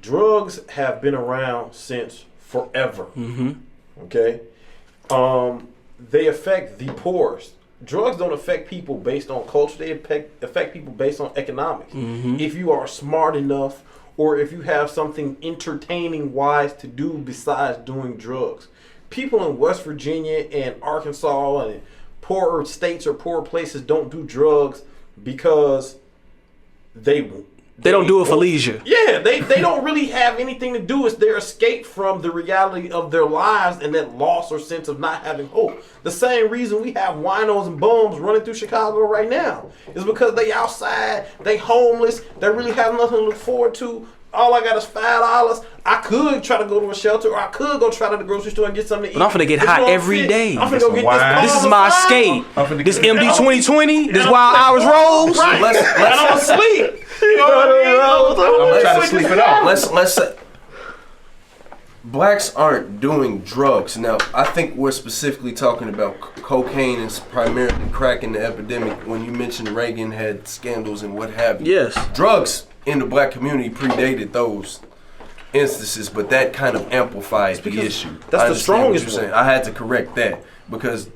Drugs have been around since forever. Mm-hmm. Okay? They affect the poorest. Drugs don't affect people based on culture. They affect people based on economics. Mm-hmm. If you are smart enough or if you have something entertaining wise to do besides doing drugs. People in West Virginia and Arkansas and poorer states or poor places don't do drugs because they don't do it for leisure. Yeah, they don't really have anything to do. It's their escape from the reality of their lives and that loss or sense of not having hope. The same reason we have winos and bums running through Chicago right now is because they outside, they homeless, they really have nothing to look forward to. All I got is $5. I could try to go to a shelter, or I could go try to the grocery store and get something to eat. But I'm finna get high every day. I'm finna go get This is my escape. This MD 2020. This Wild Hours Rolls. Right. And I'm asleep. You know what I mean? I'm trying to sleep it off. let's say blacks aren't doing drugs. Now, I think we're specifically talking about cocaine and primarily cracking the epidemic. When you mentioned Reagan had scandals and what have you. Yes. Drugs in the black community predated those instances, but that kind of amplified the issue. That's I the understand strongest what you're one. saying. I had to correct that because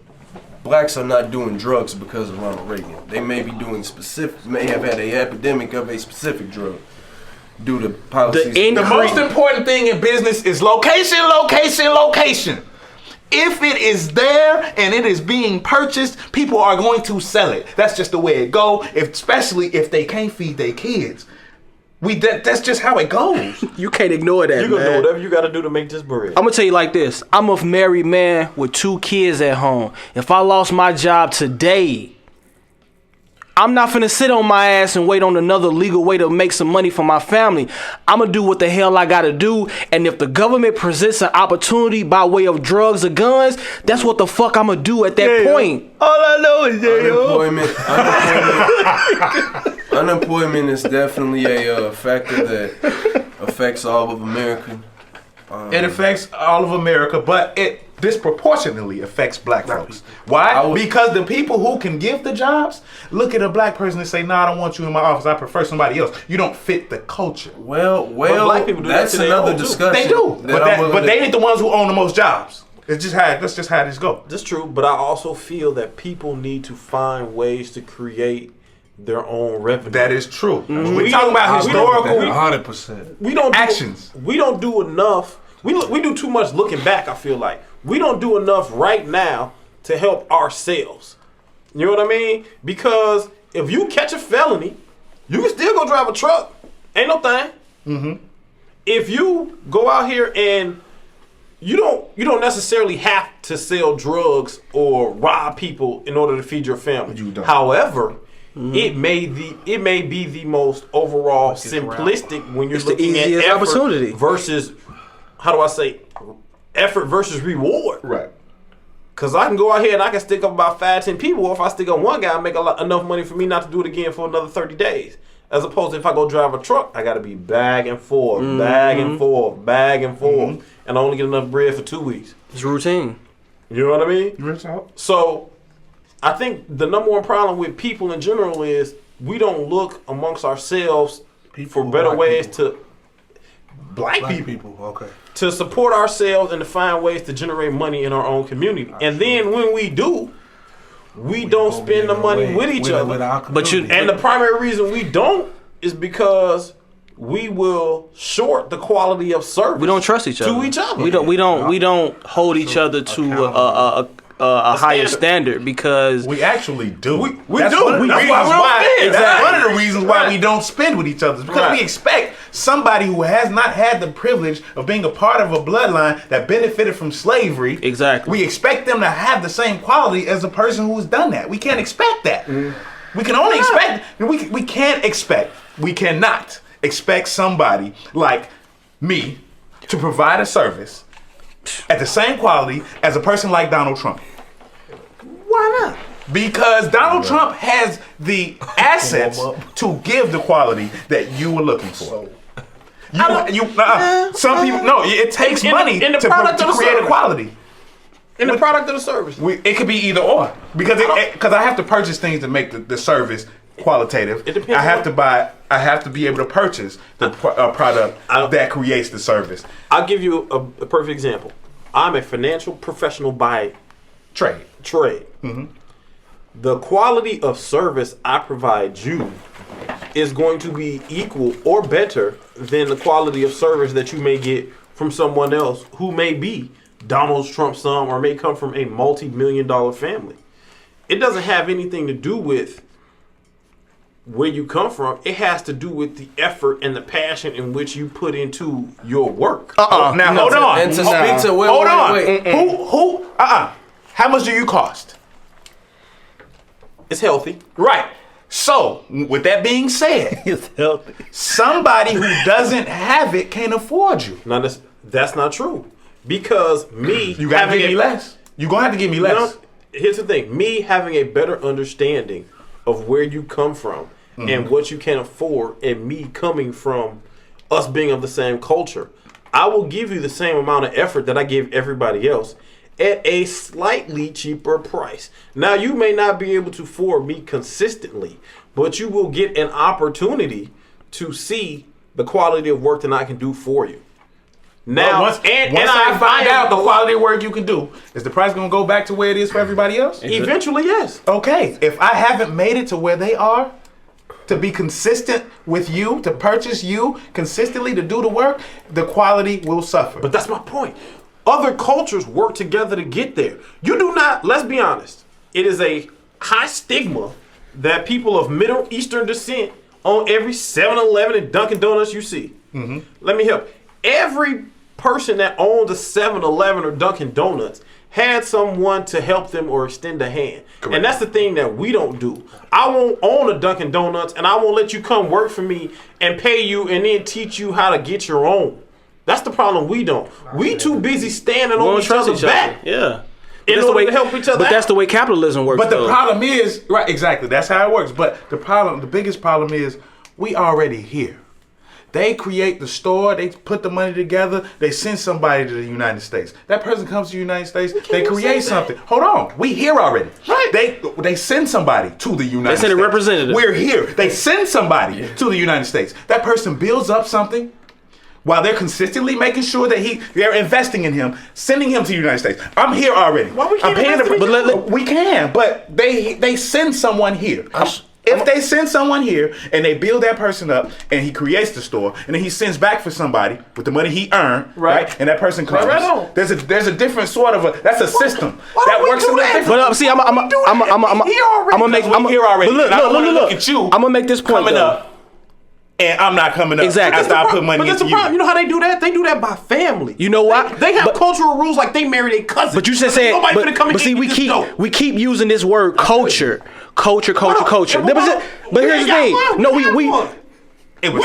blacks are not doing drugs because of Ronald Reagan. They may be doing may have had an epidemic of a specific drug due to policies. The most important thing in business is location, location, location. If it is there and it is being purchased, people are going to sell it. That's just the way it go, especially if they can't feed their kids. That's just how it goes. You can't ignore that, You're gonna do man. whatever you got to do to make this bread. I'm gonna tell you like this. I'm a married man with 2 kids at home. If I lost my job today, I'm not finna sit on my ass and wait on another legal way to make some money for my family. I'm gonna do what the hell I gotta do. And if the government presents an opportunity by way of drugs or guns, that's what the fuck I'm gonna do at that point. All I know is Unemployment is definitely a factor that affects all of America. It affects all of America, but it disproportionately affects black folks. Why? Because the people who can give the jobs look at a black person and say, "No, I don't want you in my office. I prefer somebody else. You don't fit the culture." Well, black people do that's that to their another own, too. discussion. They do, that but they ain't the ones who own the most jobs. That's just how this go. That's true, but I also feel that people need to find ways to create their own revenue. That is true. We We're talking about historical 100%. we don't do, actions. We don't do enough. We do too much looking back. I feel like we don't do enough right now to help ourselves. You know what I mean? Because if you catch a felony, you can still go drive a truck. Ain't no thing. Mm-hmm. If you go out here and you don't necessarily have to sell drugs or rob people in order to feed your family. You don't. However, it may be the most overall simplistic when you're It's the looking at easiest effort opportunity. versus, how do I say, effort versus reward. Right. Cause I can go out here and I can stick up about 5-10 people. Or if I stick up one guy, I make enough money for me not to do it again for another 30 days. As opposed to if I go drive a truck, I got to be back and forth, back and forth, back and forth, and I only get enough bread for 2 weeks. It's routine. You know what I mean? So, I think the number one problem with people in general is we don't look amongst ourselves for better ways to black people. Okay. To support ourselves and to find ways to generate money in our own community. And then when we do, we don't spend the money with each other. But you And the primary reason we don't is because we will short the quality of service. we don't trust each other. To each other. We don't hold each other to a higher standard because We actually do. We That's do. One of the That's reasons why we don't why. spend. That's Right. one of the reasons why Right. we don't spend with each other. Because Right. we expect somebody who has not had the privilege of being a part of a bloodline that benefited from slavery. Exactly. We expect them to have the same quality as the person who's done that. We can't expect that. We can only expect. We can't expect. We cannot expect somebody like me to provide a service at the same quality as a person like Donald Trump. Why not? Because Donald Trump has the assets to give the quality that you were looking for. Some people, no, it takes money in the to product of the create service. equality. in the product of the service. It could be either or because I have to purchase things to make the service qualitative. It depends I have on- to buy. I have to be able to purchase the product that creates the service. I'll give you a perfect example. I'm a financial professional by Trade. trade. The quality of service I provide you is going to be equal or better than the quality of service that you may get from someone else who may be Donald Trump's son or may come from a multi-million-dollar family. It doesn't have anything to do with where you come from. It has to do with the effort and the passion in which you put into your work. Now hold on. And to speak to Hold on. wait. Who? How much do you cost? It's healthy. Right. So, with that being said, It's healthy. somebody who doesn't have it can't afford you. Now that's not true. Because me You gotta having give me less. You gonna have to give me less. You know, here's the thing. Me having a better understanding of where you come from and what you can afford, and me coming from us being of the same culture, I will give you the same amount of effort that I give everybody else at a slightly cheaper price. Now, you may not be able to afford me consistently, but you will get an opportunity to see the quality of work that I can do for you. Now, once I find out the quality of work you can do, is the price gonna go back to where it is for everybody else? Eventually, yes. Okay, if I haven't made it to where they are, to be consistent with you, to purchase you consistently, to do the work, the quality will suffer. But that's my point. Other cultures work together to get there. You do not, let's be honest, it is a high stigma that people of Middle Eastern descent on every 7-Eleven and Dunkin' Donuts you see. Let me help. Every person that owns a 7-Eleven or Dunkin' Donuts had someone to help them or extend a hand. Correct. And that's the thing that we don't do. I won't own a Dunkin' Donuts, and I won't let you come work for me and pay you and then teach you how to get your own. That's the problem we don't. We too busy standing on each other's back. Yeah. In order to help each other But out. that's the way capitalism works. But the problem is, right, exactly, that's how it works. But the biggest problem is, we already here. They create the store, they put the money together, they send somebody to the United States. That person comes to the United States, they create something. Hold on, we here already. Right. They send somebody to the United States. They send a representative. We're here. They send somebody to the United States. That person builds up something while they're consistently making sure that they're investing in him, sending him to the United States. I'm here already. Why we can't I'm paying invest in we can, but they send someone here. If they send someone here and they build that person up and he creates the store and then he sends back for somebody with the money he earned, right? And that person comes. Right on. There's a different sort of that's a system that works a little different. But see, I'm gonna make. I'm here already. But look at you. I'm gonna make this point coming though. up. And I'm not coming up Exactly. after I put money But that's into the you. problem. You know how they do that? They do that by family. You know what? They have cultural rules like they marry their cousins. But you just said, nobody finna come but and see, eat we this keep dope. we keep using this word culture. But here's the thing. No, we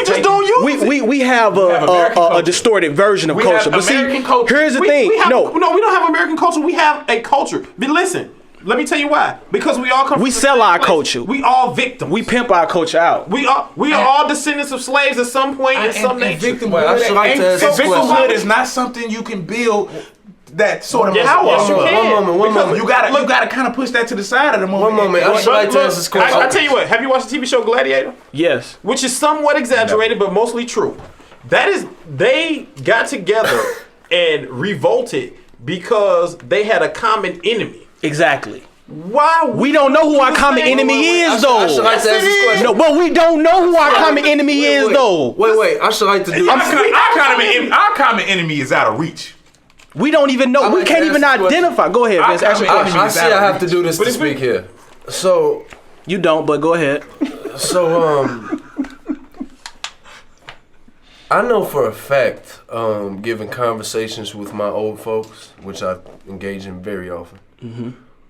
just don't use it. we have a distorted version of culture. But see, American culture. here's the thing. we don't have American culture. We have a culture. But listen, let me tell you why. Because we all come from We the sell same our place. culture. We all victims. we pimp our culture out. We are all descendants of slaves at some point in some nature. Wait, I should like to ask this question. Victimhood is not something you can build. That sort of Yes, you can. One moment. You gotta kind of push that to the side of the moment. One moment. I should like to ask this question. I tell you what. Have you watched the TV show Gladiator? Yes. Which is somewhat exaggerated, but mostly true. They got together and revolted because they had a common enemy. Exactly. Why? We don't know who our common enemy is, though. I should like to ask this question. No, but we don't know who our common enemy is, though. Wait. I should like to do. Our common enemy is out of reach. We don't even know. We can't even identify. Go ahead, Vince. Ask your question. I see. I have to do this to speak here. So You don't, but go ahead. I know for a fact, given conversations with my old folks, which I engage in very often.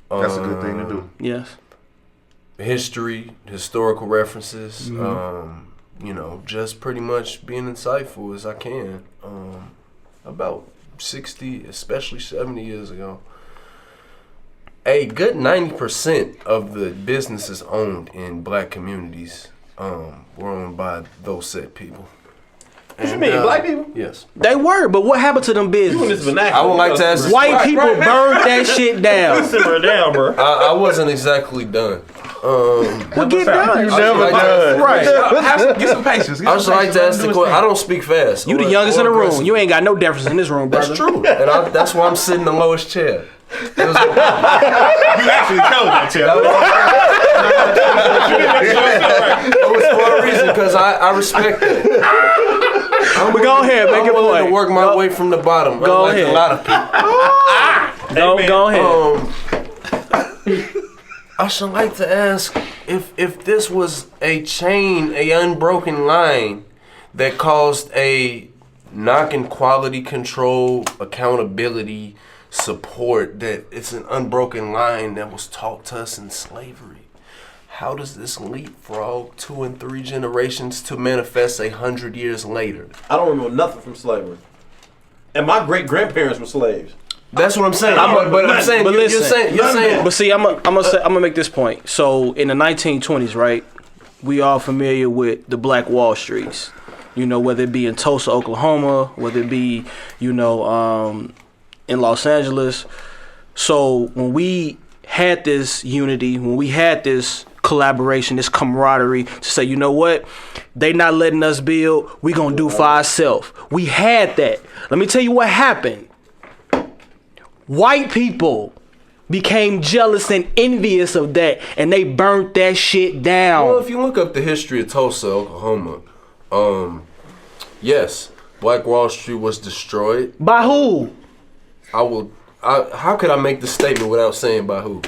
That's a good thing to do. Yes. Historical references, just pretty much being insightful as I can. About 60, especially 70 years ago, a good 90% of the businesses owned in black communities were owned by those said people. What you mean, black people? Yes. They were, but what happened to them businesses? I would like to ask this. White people burned that shit down. Simmer down, bro. I wasn't exactly done. Well, get done. Right. Get some patience. I just like to ask the question. I don't speak fast. You the youngest in the room. You ain't got no difference in this room, brother. That's true. And that's why I'm sitting in the lowest chair. You actually chose that chair. It was for a reason, because I respect it. But go ahead, make I'm your willing point. to work my way from the bottom. Go Like ahead. a lot of people. Go ahead. I should like to ask if this was a chain, a unbroken line that caused a knock in quality control, accountability, support, that it's an unbroken line that was taught to us in slavery. How does this leapfrog 2 and 3 generations to manifest 100 years later? I don't remember nothing from slavery. And my great grandparents were slaves. That's what I'm saying. I'm saying, But listen, you're saying. But see, I'm gonna make this point. So in the 1920s, right, we all familiar with the Black Wall Streets. You know, whether it be in Tulsa, Oklahoma, whether it be, in Los Angeles. So when we had this unity, when we had this collaboration, this camaraderie to say, you know what, they not letting us build, we gonna do for ourselves. We had that. Let me tell you what happened. White people became jealous and envious of that, and they burnt that shit down. Well, if you look up the history of Tulsa, Oklahoma, yes, Black Wall Street was destroyed. By who? How could I make this statement without saying by who?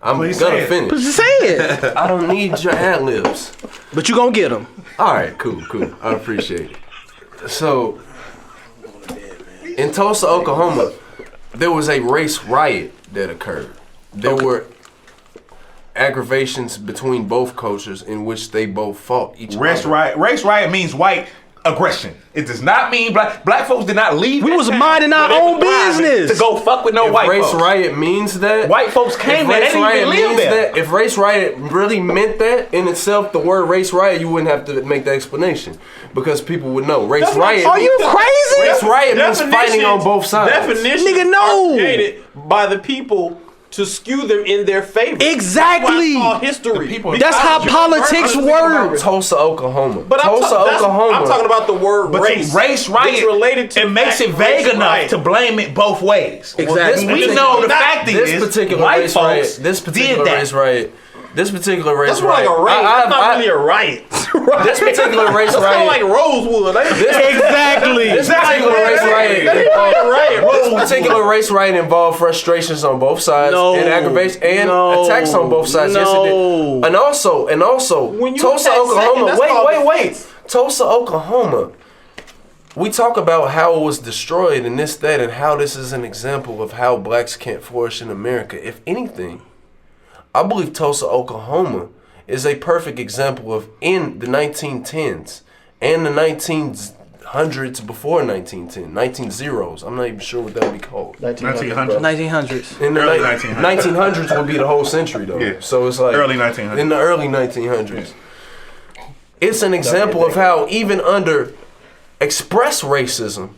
I'm Please gonna say it. finish. Just say it. I don't need your ad libs. But you gonna get them. All right, cool. I appreciate it. So, in Tulsa, Oklahoma, there was a race riot that occurred. There were aggravations between both cultures in which they both fought each other. Race riot means white aggression. It does not mean black folks did not leave. We that was town minding our where they own were thriving business. to go fuck with no If white race folks. riot means that, White folks came there. They didn't even live there. if race riot really meant that in itself, the word race riot, you wouldn't have to make the explanation because people would know. Race riot. Are you crazy? Race riot means fighting on both sides. Definitions Nigga, no. are created by the people to skew them in their favor. Exactly. That's why it's called history. That's how politics work. Tulsa, Oklahoma. But I'm talking about the word But race. race riot, It's related to it makes it vague race enough riot. to blame it both ways. Exactly. We know the fact This is particular white race folks riot. This particular did that. race riot. This particular race That's more like riot. a riot. That's not really a riot. This particular race That's kind of riot. like Rosewood. Exactly. This particular race riot. That ain't really a riot. This particular race riot involved frustrations on both sides No. and aggravation and No. attacks on both sides. Yes, it No. did. And also, When you Tulsa, attack Oklahoma. second, that's Wait. Tulsa, Oklahoma. We talk about how it was destroyed and this, that, and how this is an example of how blacks can't flourish in America. If anything, I believe Tulsa, Oklahoma is a perfect example of in the 1910s and the 1900s before 1910, 1900s. I'm not even sure what that would be called. 1900. 1900s. In the Early 1900s would be the whole century though. Yeah. So it's like Early 1900s. In the early 1900s. It's an example of how even under express racism,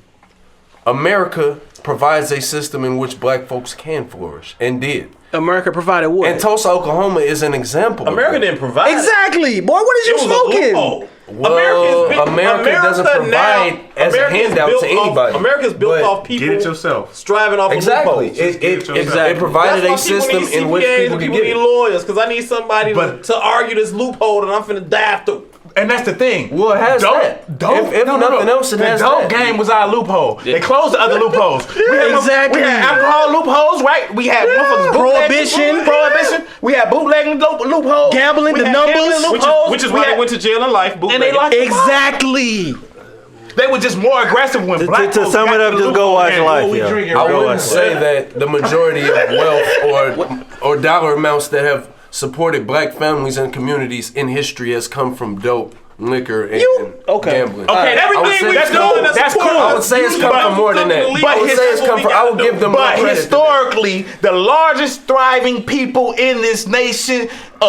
America provides a system in which black folks can flourish and did. America provided what? And Tulsa, Oklahoma is an example. America didn't provide it. Exactly. Boy, what is It you was a smoking? loophole. Well, America doesn't provide as a handout to anybody. America's built But off people Get it yourself. striving off Exactly. of loopholes. It provided a system in which people could need get it. lawyers because I need somebody But- to argue this loophole that I'm finna dive through. And that's the thing. Well, it has that. Don't. If nothing else, it the has dope that. game was our loophole. They closed the other loopholes. Exactly. We had alcohol loopholes, right? We had motherfuckers prohibition. We had bootlegging loopholes. Gambling, We the had numbers. gambling Which loopholes. is why they went to jail in life. and they locked them up. Exactly. They were just more aggressive when black To folks sum got it up, to the just go loophole watch and, Life, oh, we yo. drinking I real wouldn't life. say that the majority of wealth or dollar amounts that have supported black families and communities in history has come from dope, liquor, and gambling. Okay, Everything we that's do, cool. that's cool. I would say it's come from more than that. But I would say it's come from. I would give them more But credit. historically, the largest thriving people in this nation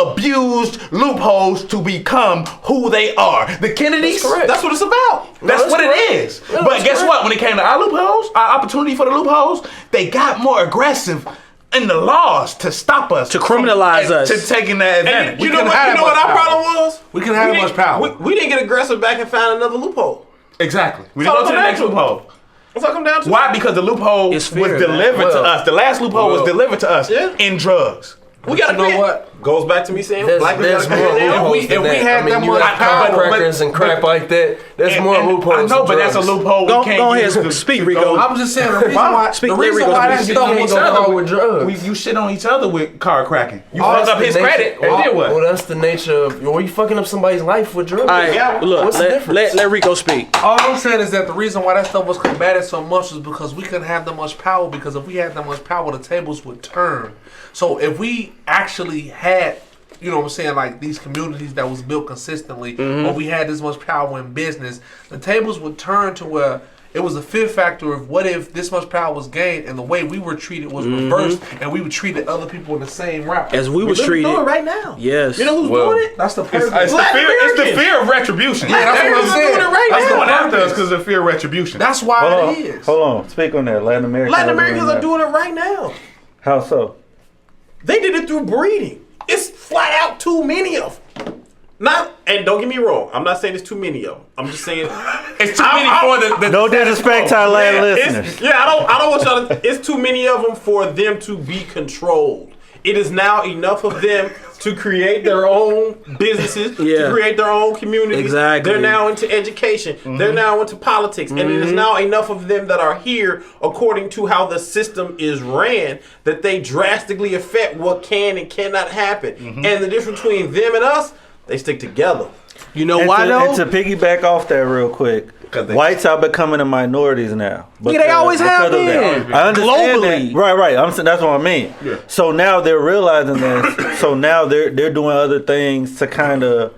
abused loopholes to become who they are. The Kennedys. That's correct. That's what it's about. That's that's what correct. it is. No, But that's guess correct. what? When it came to our loopholes, our opportunity for the loopholes, they got more aggressive in the laws to stop us. To criminalize us. To taking that advantage. And you know what our problem was? We couldn't have We much didn't- power. We didn't get aggressive back and find another loophole. Exactly. We So didn't go to the come next back to it. loophole. What's that come down to? Why? Because the loophole It's was fear, delivered man. to Well, us. The last loophole was well, delivered to us yeah. in drugs. We got to You know what? Goes back to me saying There's, black people there's gotta more come in there. loopholes than if we that. had I mean, that you much got power, crackers and crap like that. There's more loopholes. I know, than but that's a drugs. loophole. Go we can't ahead, use to- speak, to Rico. go- I'm just saying the reason why. Speak, the let reason Rico why speak. that You stuff can't was go so hard with drugs. You shit on each other with car cracking. You Oh, fucked that's up the his nature- credit. And then what? Well, that's the nature of. Well, you fucking up somebody's life with drugs. All right, Yeah. look, What's the difference? let Rico speak. All I'm saying is that the reason why that stuff was combated so much was because we couldn't have that much power. Because if we had that much power, the tables would turn. So if we actually had, you know what I'm saying, like these communities that was built consistently, or we had this much power in business, the tables would turn to where it was a fear factor of what if this much power was gained and the way we were treated was reversed, and we would treat other people in the same route. As we was We're treated. doing it right now. Yes. You know who's Well, doing it? That's the It's purpose. the fear of retribution. Yeah, that's what I'm Americans are saying. doing it right That's now. going after us because of fear of retribution. That's why Hold it on, is. hold on. Speak on that. Latin Americans. Latin Americans are doing it right now. How so? They did it through breeding. It's flat out too many of them. Not, and don't get me wrong. I'm not saying it's too many of them. I'm just saying It's too many for the No disrespect to our Latin it's- listeners. Yeah, I don't want y'all to. It's too many of them for them to be controlled. it is now enough of them to create their own businesses, to create their own communities. Exactly. They're now into education. They're now into politics. And it is now enough of them that are here, according to how the system is ran, that they drastically affect what can and cannot happen. And the difference between them and us, they stick together. You know why though? And to piggyback off that real quick, whites are becoming the minorities now. Yeah, they always have been. I understand Globally. that. Right. That's what I mean. Yeah. So now they're realizing this. So now they're doing other things to kind of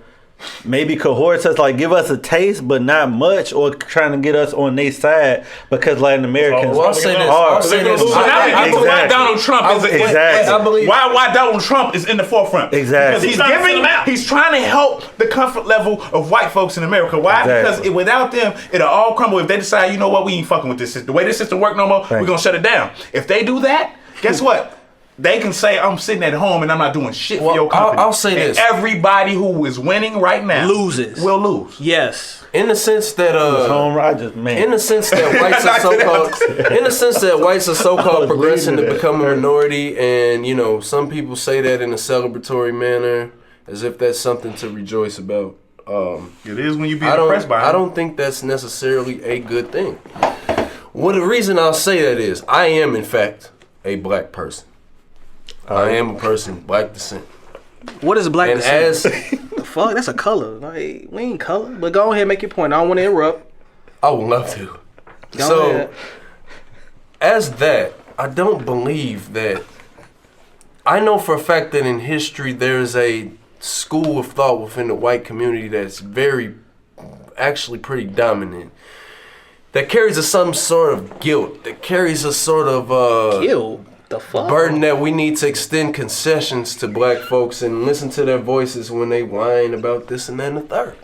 maybe cohort us, like give us a taste, but not much, or trying to get us on their side because Latin Americans Well, I'll say this. are. I'll say this. So now we get to why Exactly. Donald Trump is Exactly. I believe. why Donald Trump is in the forefront. Exactly. Because he's trying to help the comfort level of white folks in America. Why? Exactly. Because without them, it'll all crumble. If they decide, you know what, we ain't fucking with this system. The way this system work no more, we're gonna shut it down. If they do that, guess what? They can say, I'm sitting at home and I'm not doing shit for your company. I'll say and this. everybody who is winning right now Loses. will lose. Yes. In the sense that in the sense that whites are so-called progressing to become a minority, and you know, some people say that in a celebratory manner, as if that's something to rejoice about. It is when you be impressed by it. I don't think that's necessarily a good thing. Well, the reason I'll say that is I am, in fact, a black person. I am a person, black descent. What is black And descent? as Fuck, that's a color. Like, we ain't color. But go ahead and make your point. I don't want to interrupt. I would love to. Go ahead. As that, I don't believe that. I know for a fact that in history there's a school of thought within the white community that's actually pretty dominant. That carries some sort of guilt. That carries a sort of Ew. The fuck? burden that we need to extend concessions to black folks and listen to their voices when they whine about this and that and the third.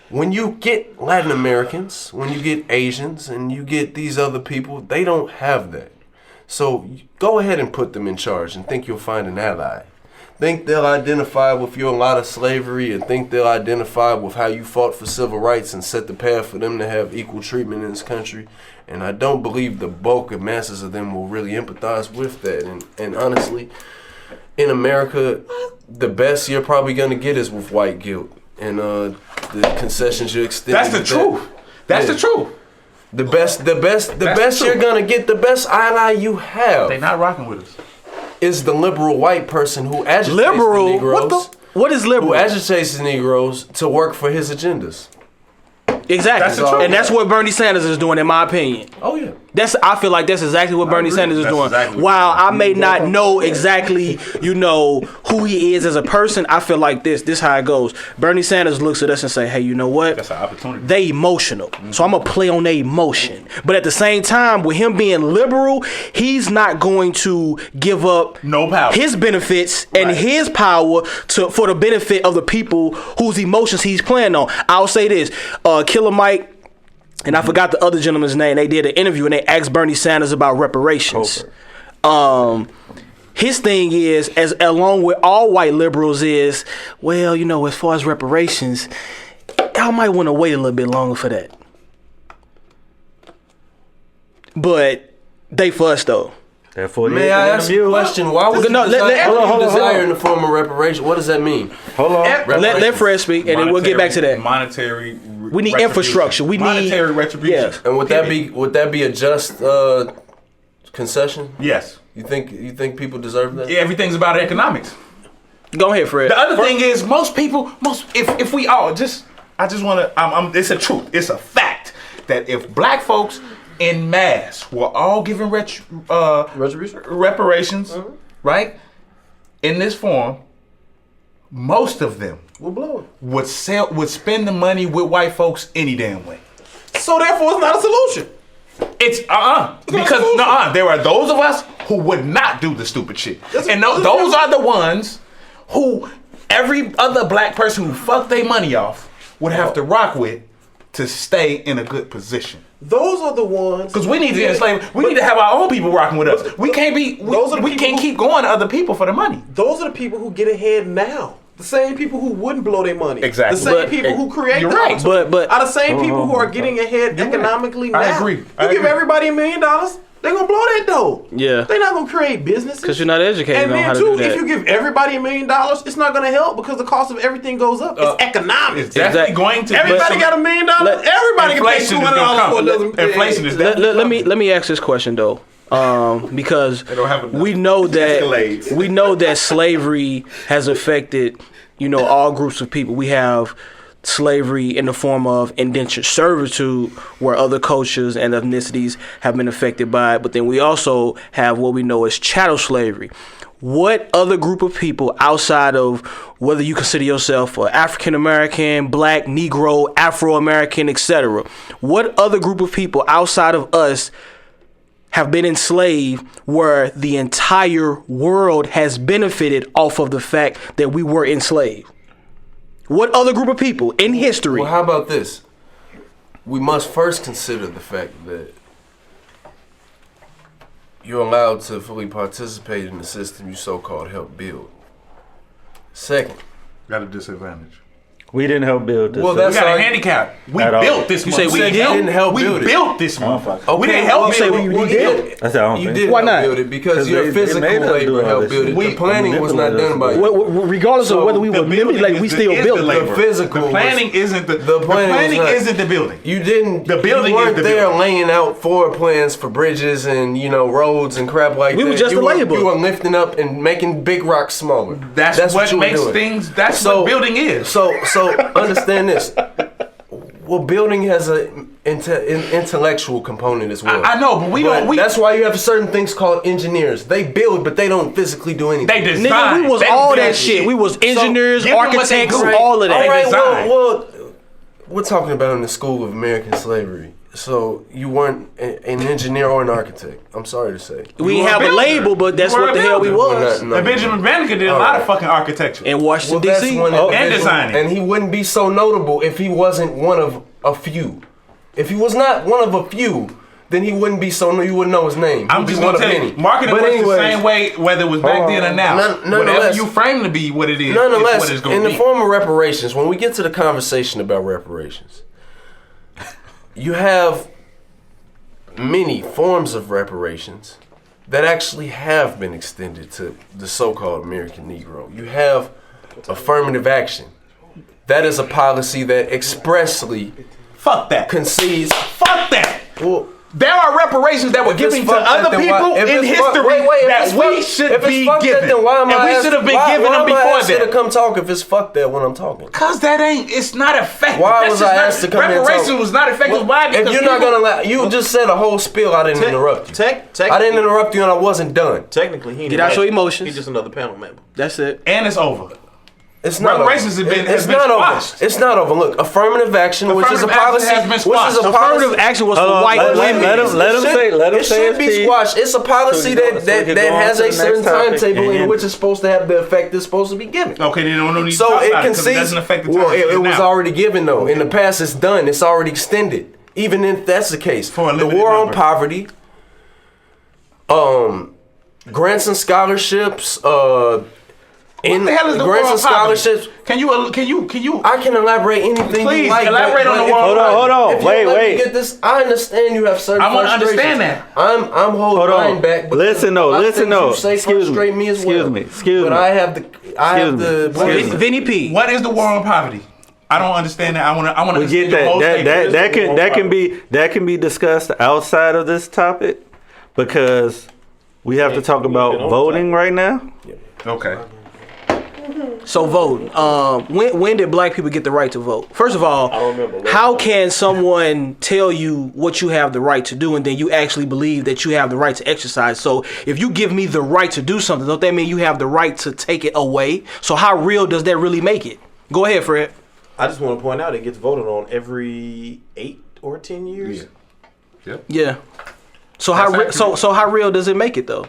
When you get Latin Americans, when you get Asians, and you get these other people, they don't have that. So go ahead and put them in charge and think you'll find an ally. Think they'll identify with your lot of slavery, and think they'll identify with how you fought for civil rights and set the path for them to have equal treatment in this country. And I don't believe the bulk of masses of them will really empathize with that. And honestly, in America, the best you're probably going to get is with white guilt. And the concessions you extend. That's the truth. That's the truth. The best you're going to get, the best ally you have. They not rocking with us. Is the liberal white person who agitates the Negroes. What is liberal? Who agitates the Negroes to work for his agendas. Exactly. That's the truth. And that's what Bernie Sanders is doing, in my opinion. Oh, yeah. I feel like that's exactly what Bernie agree. Sanders is That's doing. exactly what While I may not know exactly, who he is as a person, I feel like this how it goes. Bernie Sanders looks at us and say, hey, you know what? That's an opportunity. They emotional. So I'm going to play on their emotion. But at the same time, with him being liberal, he's not going to give up No power. his benefits and Right. his power for the benefit of the people whose emotions he's playing on. I'll say this. Killer Mike, and I forgot the other gentleman's name. They did an interview and they asked Bernie Sanders about reparations. His thing is, as along with all white liberals, is, well, as far as reparations, y'all might want to wait a little bit longer for that. But they for us though. May I ask you a question? Why would you desire in the form of reparation? What does that mean? Hold on. Let Fred speak, and then we'll get back to that. Monetary. We need infrastructure. We need monetary retribution. Yes. And would that be a just concession? Yes. You think people deserve that? Yeah, everything's about economics. Go ahead, Fred. The other thing is, if we all I just want to. It's a truth. It's a fact that if black folks in mass were all given reparations, right, in this form, most of them would spend the money with white folks any damn way. So therefore, it's not a solution. It's because there are those of us who would not do the stupid shit, and those are the ones who every other black person who fucked their money off would have to rock with to stay in a good position. Those are the ones Because we need to enslave. We need to have our own people rocking with us. We can't be. We can't keep going to other people for the money. Those are the people who get ahead now. The same people who wouldn't blow their money. Exactly. The same people who create You're the right. opportunity But are the same people who are getting ahead economically now. I agree. You give everybody $1 million, They're gonna blow that dough. Yeah. They're not gonna create businesses. Because you're not educated And on how then to too, do that. if you give everybody $1 million, it's not gonna help because the cost of everything goes up. It's economics. It's definitely going to. Everybody got $1 million. Everybody can pay Inflation is $200 gonna for come. another. Inflation is let, definitely. let me ask this question though, because don't have enough. we know that Escalades. slavery has affected all groups of people. We have slavery in the form of indentured servitude, where other cultures and ethnicities have been affected by it. But then we also have what we know as chattel slavery. What other group of people outside of whether you consider yourself African American, Black, Negro, Afro American, etc., what other group of people outside of us have been enslaved where the entire world has benefited off of the fact that we were enslaved? What other group of people in history? Well, how about this? We must first consider the fact that you're allowed to fully participate in the system you so-called help build. Second, Got a disadvantage. We didn't help build this. Well, We that's got like- a handicap. We At all. built this. You say we didn't help We build it. built this motherfucker. Okay, We didn't help well, build say it. we did. I said, I don't You think did Why help not? build it because 'Cause your they physical made us do labor all helped this build shit. it. The planning was not done by you. Regardless of whether we were members, like we still built the it. The physical The planning isn't the planning was not- isn't the building. You didn't. The building you is weren't the there building. laying out floor plans for bridges and roads and crap like We that. were just you the labor. You were lifting up and making big rocks smaller. That's what you were makes doing. things. That's So- what building is. So understand this. Well, building has an intellectual component as well. I know, but we don't. That's why you have certain things called engineers. They build, but they don't physically do anything. They design. Nigga, we was They all design that shit. We was engineers, give them what they architects, do. all of that. All right, design. well, we're talking about in the school of American slavery. So you weren't an engineer or an architect. I'm sorry to say. We You didn't were have a a builder. label, but that's You were what a the hell we builder. was. No, And Benjamin Banneker did a lot of fucking architecture. In Washington, Well, that's D.C. one and individual, designing. and he wouldn't be so notable if he wasn't one of a few. If he was not one of a few, then he wouldn't be so. You wouldn't know his name. I'm He'd be just one gonna of tell you, many. marketing But works anyways, the same way, whether it was back then or now. Nonetheless- Whatever you frame to be what it is, what Nonetheless, it's going in to the be. form of reparations, when we get to the conversation about reparations, you have many forms of reparations that actually have been extended to the so-called American Negro. You have affirmative action. That is a policy that expressly Fuck that. concedes. Fuck that. Well, There are reparations that were if it's given to fucked that, other then why- people if in it's fucked- history wait, if that it's we fucked- should if it's be fucked that, given. then why am And I we asked- should have been why- giving why them am I before asked to that. come talk if it's fucked that when I'm talking? Cause that ain't, it's not effective. Why That's was just I not- asked to come in and Reparations talk? was not effective. Why? If Because you're not people- gonna allow, you just said a whole spiel. I didn't interrupt you. I didn't interrupt you, and I wasn't done. Technically, he Get out your emotions. He's just another panel member. That's it. And it's over. It's not Reparations over. have been- It's has been not over. squashed. It's not over. Look, affirmative action, which is a Affirmative action policy, has been which is squashed. a policy. Affirmative action was for white let women. him- let him say It his should be piece. squashed. It's a policy So we go- that so we can go on has to a the certain next topic timetable in and- which it's supposed to have the effect it's supposed to be given. Okay, then don't need to So talk it about it 'cause it concedes. doesn't affect the Well, time. it was now. already given though. In the past, it's done. It's already extended. Even if that's the case, For a the limited war on number. poverty, grants and scholarships, What the hell is the war grants on and poverty? scholarships. Can you? I can elaborate anything Please, you like. elaborate but on the if- war on poverty. Hold on. if you Wait, let me wait. Get this. I understand you have certain. I wanna frustrations. understand that. I'm holding Hold on. mine back. But Listen a though, lot of listen things though. You say Excuse frustrate me. me as Excuse well. me. Excuse But me. I have the. I have Excuse the. me. what is it? Vinny P. What is the war on poverty? I don't understand that. I want to. We get that can be discussed outside of this topic because we have to talk about voting right now. Okay. So vote. When did black people get the right to vote? First of all, I don't remember. how can someone tell you what you have the right to do and then you actually believe that you have the right to exercise? So if you give me the right to do something, don't that mean you have the right to take it away? So how real does that really make it? Go ahead, Fred. I just want to point out it gets voted on every 8 or 10 years. Yeah. So That's how accurate. so how real does it make it though?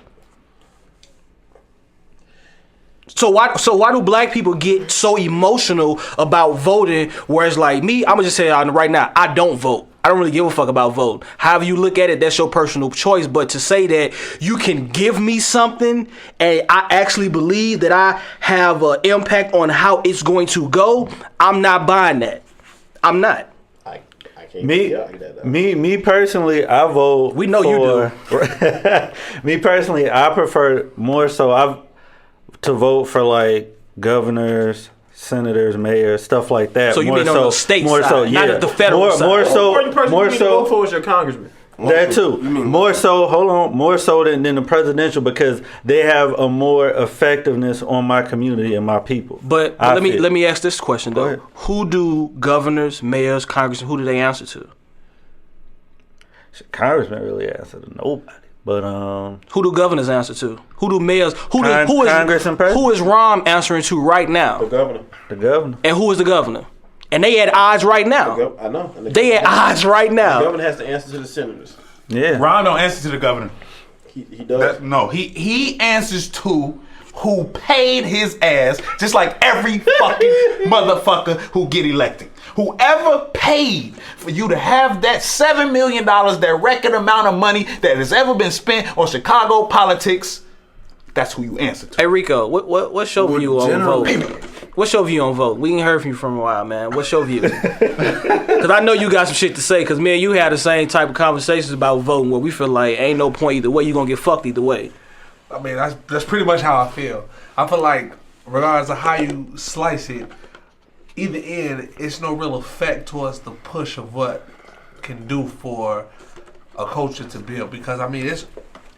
So why do black people get so emotional about voting? Whereas like me, I'm gonna just say it right now, I don't vote. I don't really give a fuck about voting. However you look at it, that's your personal choice. But to say that you can give me something and I actually believe that I have an impact on how it's going to go, I'm not buying that. I'm not. I Me personally, I vote. We know you do. Me personally, I prefer more so to vote for like governors, senators, mayors, stuff like that. So you more mean so, on the state more side, so, yeah. not at the federal side. More so, vote for is your congressman. That too. More so, hold on, more so than the presidential because they have a more effectiveness on my community and my people. But let me ask this question though: who do governors, mayors, congressmen? Who do they answer to? Congressman really answer to nobody. But who do governors answer to? Who do mayors? Congress and president? Who is Rahm answering to right now? The governor. And who is the governor? And they at odds right now. I know. They at odds right now. The governor has to answer to the senators. Yeah. Ron don't answer to the governor. He does. He answers to who paid his ass, just like every fucking motherfucker who get elected. Whoever paid for you to have that $7 million, that record amount of money that has ever been spent on Chicago politics, that's who you answer to. Hey Rico, what's your view on vote? What's your view on vote? We ain't heard from you for a while, man. What's your view? Because I know you got some shit to say. Because me and you had the same type of conversations about voting, where we feel like ain't no point either way. You gonna get fucked either way. I mean, that's pretty much how I feel. I feel like, regardless of how you slice it, either end, it's no real effect towards the push of what can do for a culture to build. Because I mean,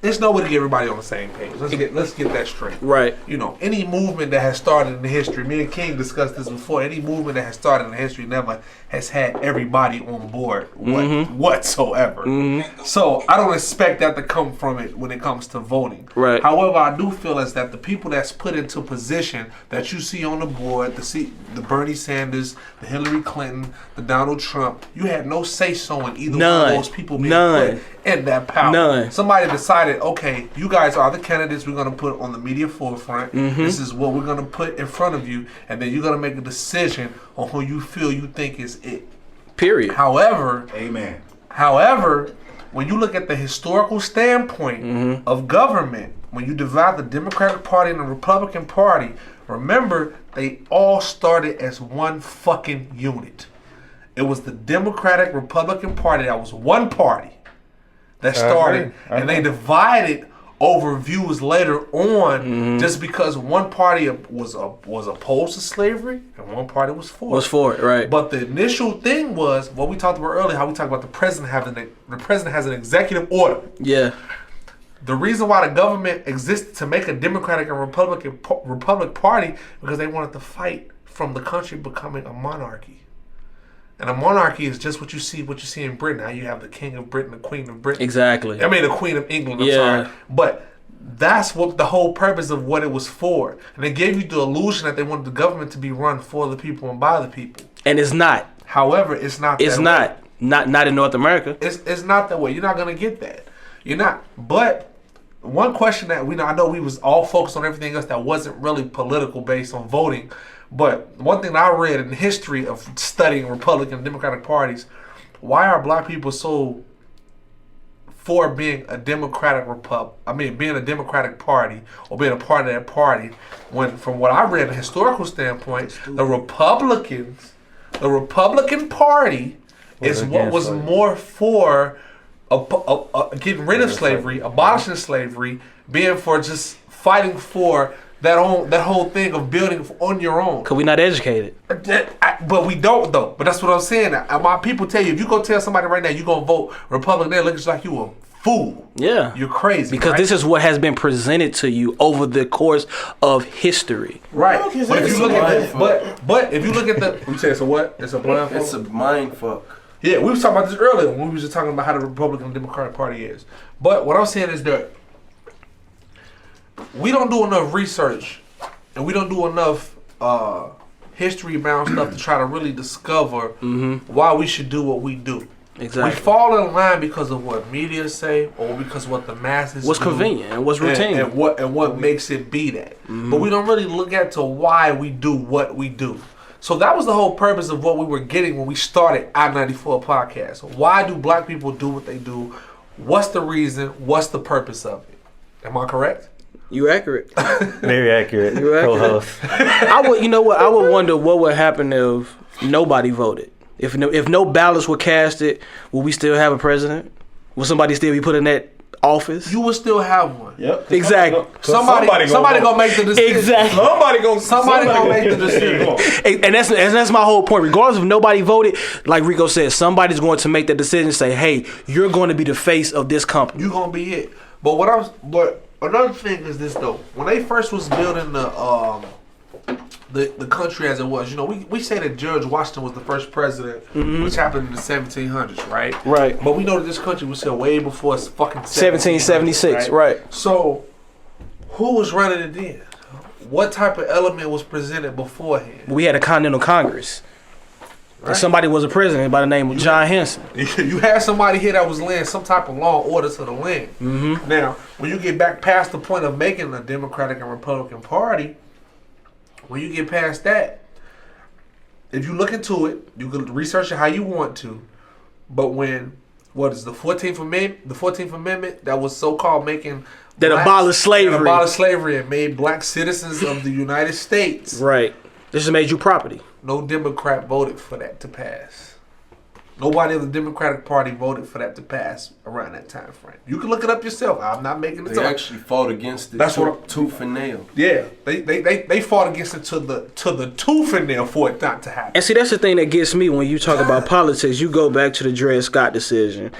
it's no way to get everybody on the same page. Let's get that straight. Right. You know, any movement that has started in the history, me and King discussed this before, any movement that has started in the history never has had everybody on board whatsoever. Mm-hmm. So I don't expect that to come from it when it comes to voting. Right. However, I do feel is that the people that's put into position that you see on the board, the Bernie Sanders, the Hillary Clinton, the Donald Trump, you had no say-so in either one of those people being put in that power. Somebody decided, okay, you guys are the candidates we're going to put on the media forefront. Mm-hmm. This is what we're going to put in front of you, and then you're going to make a decision on who you feel you think is it. Period. However, amen. However, when you look at the historical standpoint of government, when you divide the Democratic Party and the Republican Party, remember they all started as one fucking unit. It was the Democratic Republican Party that was one party that started, and they divided over views later on, just because one party was opposed to slavery and one party was for it. Was for it, right? But the initial thing was what we talked about earlier. How we talked about the president has an executive order. Yeah. The reason why the government existed to make a Democratic and Republic Party because they wanted to fight from the country becoming a monarchy. And a monarchy is just what you see in Britain. Now you have the King of Britain, the Queen of Britain. Exactly. I mean, the Queen of England, I'm sorry. But that's what the whole purpose of what it was for. And they gave you the illusion that they wanted the government to be run for the people and by the people. And it's not. However, it's not that way. It's not. Not in North America. It's not that way. You're not going to get that. You're not. But one question that I know we was all focused on everything else that wasn't really political based on voting. But one thing that I read in the history of studying Republican and Democratic parties, why are black people so for being a Democratic being a Democratic party or being a part of that party, when from what I read in a historical standpoint, the Republican Party is what was more for getting rid of slavery, abolishing slavery, being for just fighting for that whole thing of building on your own. Because we're not educated. But we don't, though. But that's what I'm saying. My people tell you, if you go tell somebody right now you're going to vote Republican, they're looking like you a fool. Yeah. You're crazy. Because this is what has been presented to you over the course of history. Right. But if you look at the... You say it's a what? It's a blind fuck? It's a mind fuck. Yeah, we was talking about this earlier when we was just talking about how the Republican and Democratic Party is. But what I'm saying is that we don't do enough research and we don't do enough history-bound stuff to try to really discover why we should do what we do. Exactly. We fall in line because of what media say or because of what the masses what's do. Convenient and what's routine. And what makes it be that. But we don't really look at to why we do what we do. So that was the whole purpose of what we were getting when we started i94 podcast. Why do black people do what they do? What's the reason? What's the purpose of it? Am I correct? You accurate. Very accurate. You accurate. Co-host. I would wonder what would happen if nobody voted. If no ballots were casted, will we still have a president? Will somebody still be put in that office? You will still have one. Yep. Exactly. Somebody gonna make the decision. Exactly. Somebody gonna make the decision. And that's my whole point. Regardless if nobody voted, like Rico said, somebody's going to make that decision. Say, hey, you're going to be the face of this company. You gonna be it. But another thing is this though. When they first was building the country as it was, we say that George Washington was the first president, which happened in the 1700s, right? Right. But we know that this country was still way before fucking 1776, right? So, who was running it then? What type of element was presented beforehand? We had a Continental Congress. Right. Somebody was a president by the name of John Henson. You had somebody here that was laying some type of law and order to the land. Mm-hmm. Now, when you get back past the point of making a Democratic and Republican Party, when you get past that, if you look into it, you can research it how you want to. But when the 14th Amendment, that was so-called making that abolished slavery and made black citizens of the United States. Right. This just made you property. No Democrat voted for that to pass. Nobody of the Democratic Party voted for that to pass around that time frame. You can look it up yourself. I'm not making it up. They actually fought against it tooth and nail. Yeah, they fought against it to the tooth and nail for it not to happen. And see, that's the thing that gets me when you talk about politics. You go back to the Dred Scott decision,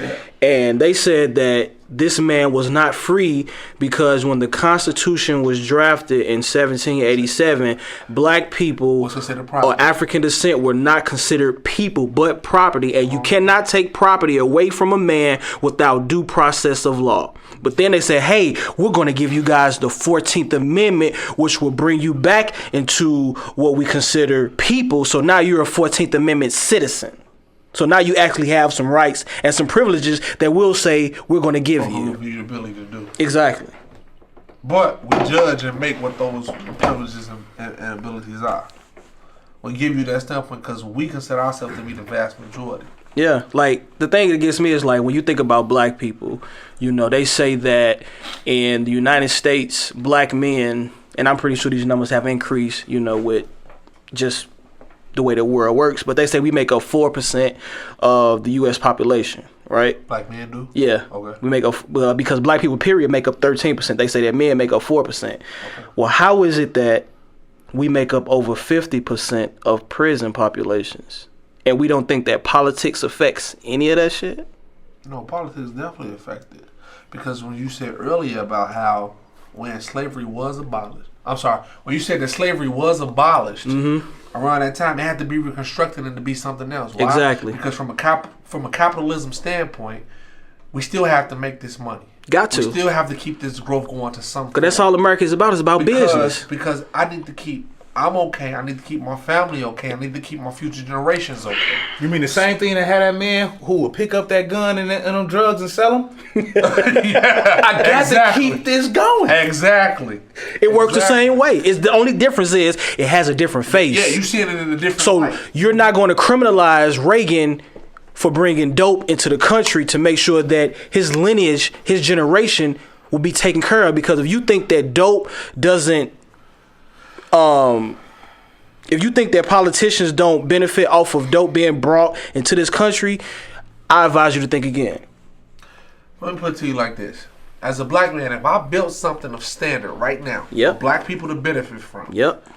and they said that this man was not free because when the Constitution was drafted in 1787, black people or African descent were not considered people but property, and you cannot take property away from a man without due process of law. But then they said, hey, we're going to give you guys the 14th Amendment, which will bring you back into what we consider people. So now you're a 14th Amendment citizen. So now you actually have some rights and some privileges that we'll say we're going to give you. Give you the ability to do. Exactly. But we judge and make what those privileges and abilities are. We give you that standpoint because we consider ourselves to be the vast majority. Yeah, like the thing that gets me is like when you think about black people, they say that in the United States, black men, and I'm pretty sure these numbers have increased, with just the way the world works, but they say we make up 4% of the U.S. population, right? Black men do? Yeah. Okay. We make up, because black people, period, make up 13%. They say that men make up 4%. Okay. Well, how is it that we make up over 50% of prison populations, and we don't think that politics affects any of that shit? No, politics definitely affected. Because when you said earlier about how when slavery was abolished, when you said that slavery was abolished, around that time, it had to be reconstructed and to be something else. Why? Exactly. Because from a capitalism standpoint, we still have to make this money. Got to. We still have to keep this growth going to something. Because that's all America is about. It's about business. Because I'm okay. I need to keep my family okay. I need to keep my future generations okay. You mean the same thing that had that man who would pick up that gun and them drugs and sell them? I got to keep this going. Exactly. It works the same way. It's the only difference is it has a different face. Yeah, you see it in a different light. So you're not going to criminalize Reagan for bringing dope into the country to make sure that his lineage, his generation will be taken care of. Because if you think that dope doesn't if you think that politicians don't benefit off of dope being brought into this country, I advise you to think again. Let me put it to you like this. As a black man, if I built something of standard right now for black people to benefit from, yep,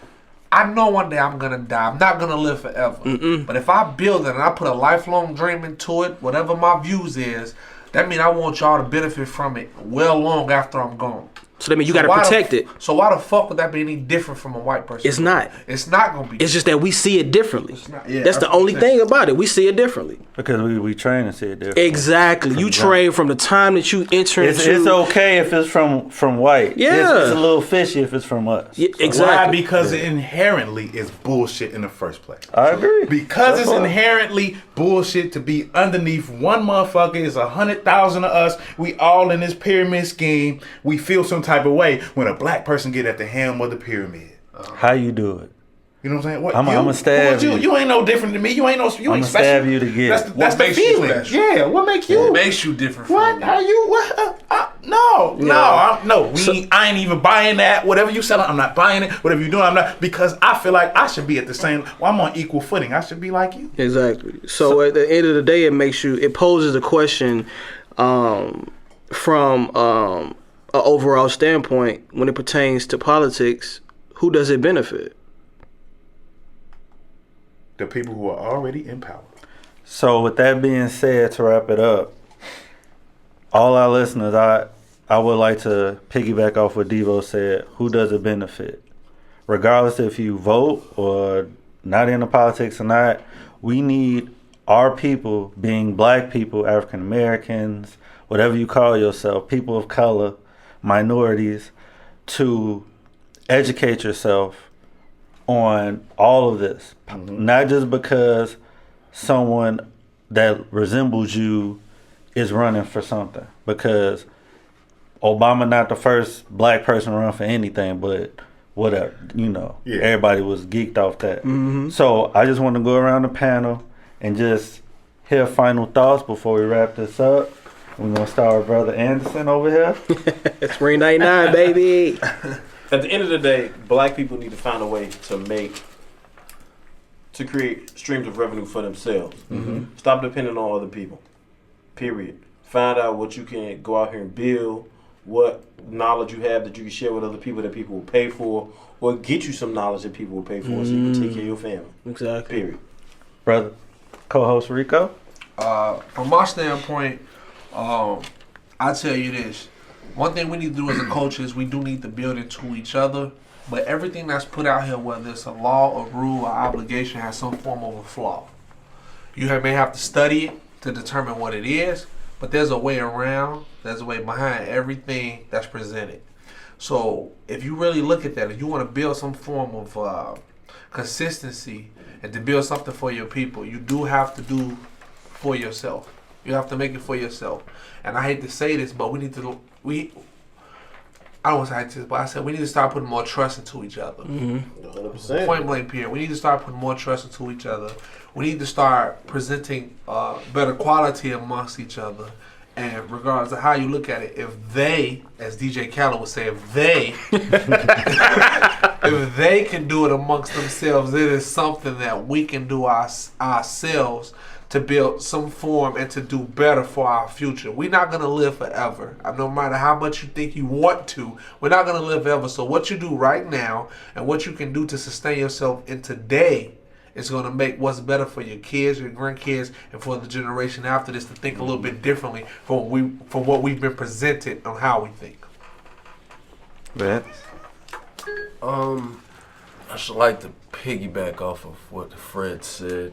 I know one day I'm going to die. I'm not going to live forever. But if I build it and I put a lifelong dream into it, whatever my views is, that means I want y'all to benefit from it well long after I'm gone. So that means you got to protect it. So why the fuck would that be any different from a white person? It's not. It's not going to be. It's just that we see it differently. It's not, yeah, that's the only thing about it. We see it differently. Because we train to see it differently. Exactly. You train from the time that you enter into... It's okay if it's from white. Yeah. It's a little fishy if it's from us. Yeah, exactly. Why? Because it inherently is bullshit in the first place. I agree. Because it's inherently bullshit to be underneath one motherfucker. It's 100,000 of us. We all in this pyramid scheme. We feel some type of way when a black person get at the helm of the pyramid. How you do it? You know what I'm saying? What, I'ma stab you. You ain't no different than me. You ain't I'ma special. stab you to get. That's the makes you feeling. special? Yeah. What make you? What makes you different from What? me? How you? What? No. I ain't even buying that. Whatever you selling, I'm not buying it. Whatever you doing, I'm not, because I feel like I should be at the same. Well, I'm on equal footing. I should be like you. Exactly. So at the end of the day, it poses a question from an overall standpoint when it pertains to politics. Who does it benefit? The people who are already in power. So with that being said, to wrap it up, all our listeners, I would like to piggyback off what Devo said. Who does it benefit? Regardless if you vote or not into politics or not, we need our people, being black people, African Americans, whatever you call yourself, people of color, minorities, to educate yourself on all of this. Not just because someone that resembles you is running for something, because Obama not the first black person to run for anything, but whatever, everybody was geeked off that. So I just want to go around the panel and just hear final thoughts before we wrap this up. We're going to start with Brother Anderson over here. It's Ring 99, baby. At the end of the day, black people need to find a way to create streams of revenue for themselves. Stop depending on other people. Period. Find out what you can go out here and build, what knowledge you have that you can share with other people that people will pay for, or get you some knowledge that people will pay for so you can take care of your family. Exactly. Period. Brother, co-host Rico? From my standpoint, I tell you this. One thing we need to do as a culture is we do need to build into each other. But everything that's put out here, whether it's a law, a rule, or obligation, has some form of a flaw. You may have to study it to determine what it is, but there's a way around, there's a way behind everything that's presented. So if you really look at that, if you want to build some form of consistency and to build something for your people, you do have to do for yourself. You have to make it for yourself. And I hate to say this, but I don't want to say this, but I said we need to start putting more trust into each other. 100%. Point blank period. We need to start putting more trust into each other. We need to start presenting better quality amongst each other. And regardless of how you look at it, if they, as DJ Khaled would say, if they can do it amongst themselves, it is something that we can do ourselves to build some form and to do better for our future. We're not going to live forever. No matter how much you think you want to, we're not going to live forever. So what you do right now and what you can do to sustain yourself in today is going to make what's better for your kids, your grandkids, and for the generation after this to think a little bit differently from what we've been presented on how we think. Vince? I should like to piggyback off of what Fred said.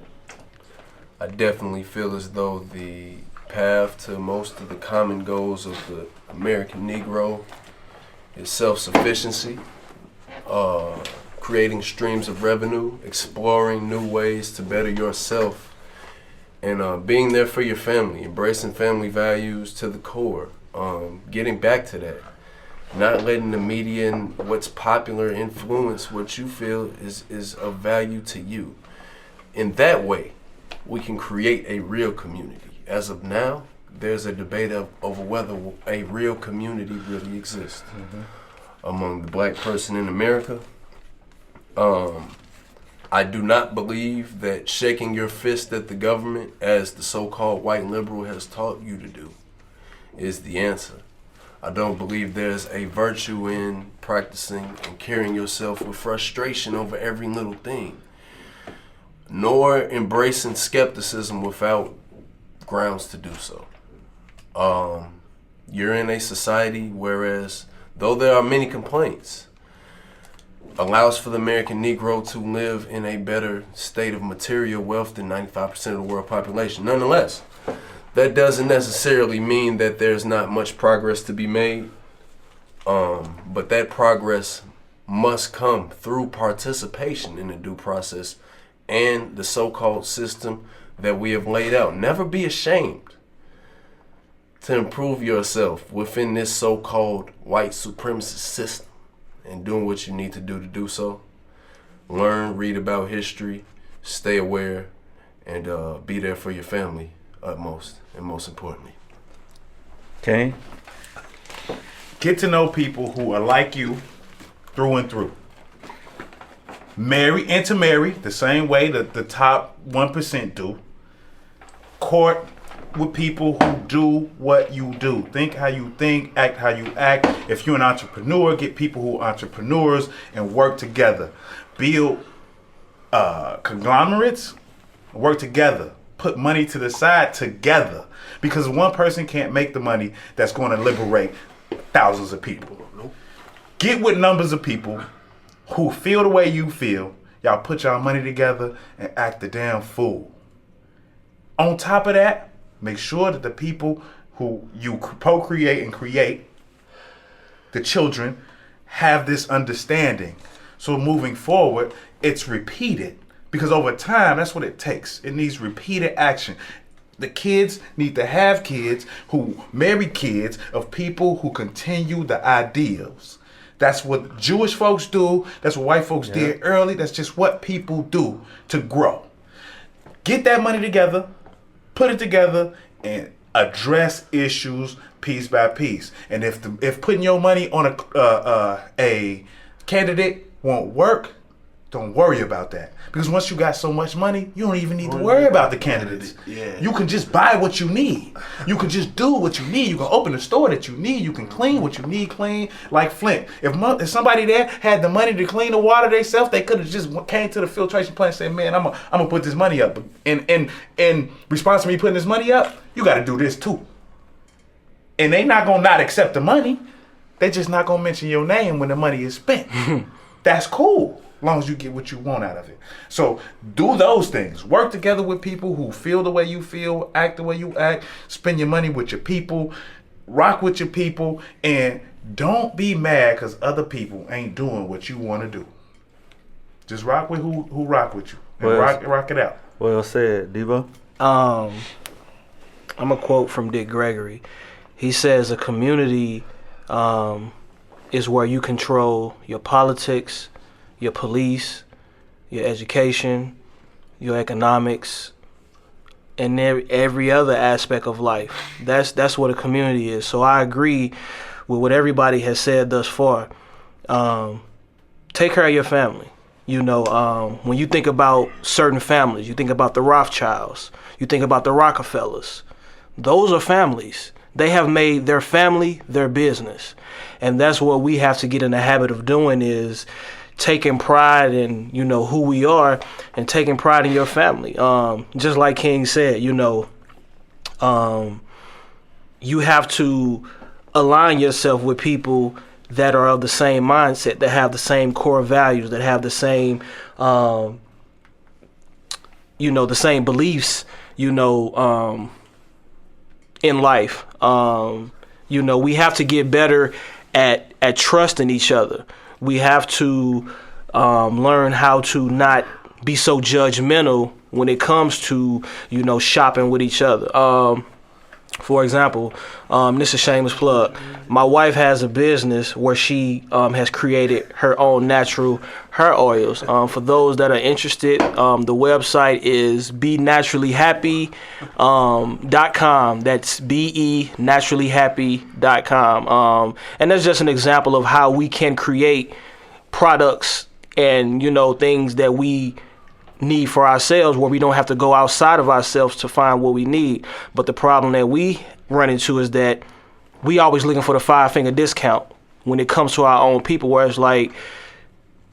I definitely feel as though the path to most of the common goals of the American Negro is self-sufficiency, creating streams of revenue, exploring new ways to better yourself, and being there for your family, embracing family values to the core, getting back to that, not letting the media and what's popular influence what you feel is of value to you. In that way, we can create a real community. As of now, there's a debate over whether a real community really exists among the black person in America. I do not believe that shaking your fist at the government, as the so-called white liberal has taught you to do, is the answer. I don't believe there's a virtue in practicing and carrying yourself with frustration over every little thing, nor embracing skepticism without grounds to do so. You're in a society whereas, though there are many complaints, allows for the American Negro to live in a better state of material wealth than 95% of the world population. Nonetheless, that doesn't necessarily mean that there's not much progress to be made, but that progress must come through participation in the due process and the so-called system that we have laid out. Never be ashamed to improve yourself within this so-called white supremacist system and doing what you need to do so. learn, read about history, stay aware, and be there for your family utmost and most importantly. Okay. Get to know people who are like you through and through. Intermarry the same way that the top 1% do. Court with people who do what you do. Think how you think, act how you act. If you're an entrepreneur, get people who are entrepreneurs and work together. Build conglomerates, work together. Put money to the side together. Because one person can't make the money that's going to liberate thousands of people. Get with numbers of people who feel the way you feel. Y'all put y'all money together and act the damn fool. On top of that, make sure that the people who you procreate and create, the children, have this understanding. So moving forward, it's repeated. Because over time, that's what it takes. It needs repeated action. The kids need to have kids who marry kids of people who continue the ideals. That's what Jewish folks do. That's what white folks did early. That's just what people do to grow. Get that money together, put it together, and address issues piece by piece. And if putting your money on a candidate won't work, don't worry about that. Because once you got so much money, you don't even need to worry about the candidates. Yeah. You can just buy what you need. You can just do what you need. You can open the store that you need. You can clean what you need clean, like Flint. If somebody there had the money to clean the water themselves, they could have just came to the filtration plant and said, man, I'm gonna put this money up. In response to me putting this money up, you got to do this too. And they not gonna not accept the money. They just not gonna mention your name when the money is spent. That's cool. As long as you get what you want out of it. So do those things. Work together with people who feel the way you feel, act the way you act, spend your money with your people, rock with your people, and don't be mad because other people ain't doing what you want to do. Just rock with who rock with you. And rock it out. Well said, Devo. I'm a quote from Dick Gregory. He says a community is where you control your politics, your police, your education, your economics, and every other aspect of life. That's what a community is. So I agree with what everybody has said thus far. Take care of your family. You know, when you think about certain families, you think about the Rothschilds, you think about the Rockefellers. Those are families. They have made their family their business. And that's what we have to get in the habit of doing, is taking pride in, you know, who we are and taking pride in your family. Just like King said, you know, you have to align yourself with people that are of the same mindset, that have the same core values, that have the same, you know, the same beliefs, you know, in life. You know, we have to get better at trusting each other. We have to learn how to not be so judgmental when it comes to, you know, shopping with each other. For example, this is a shameless plug. My wife has a business where she has created her own natural hair oils. For those that are interested, the website is benaturallyhappy.com. That's benaturallyhappy.com. And that's just an example of how we can create products and, you know, things that we need for ourselves, where we don't have to go outside of ourselves to find what we need. But the problem that we run into is that we always looking for the 5-finger discount when it comes to our own people, where it's like,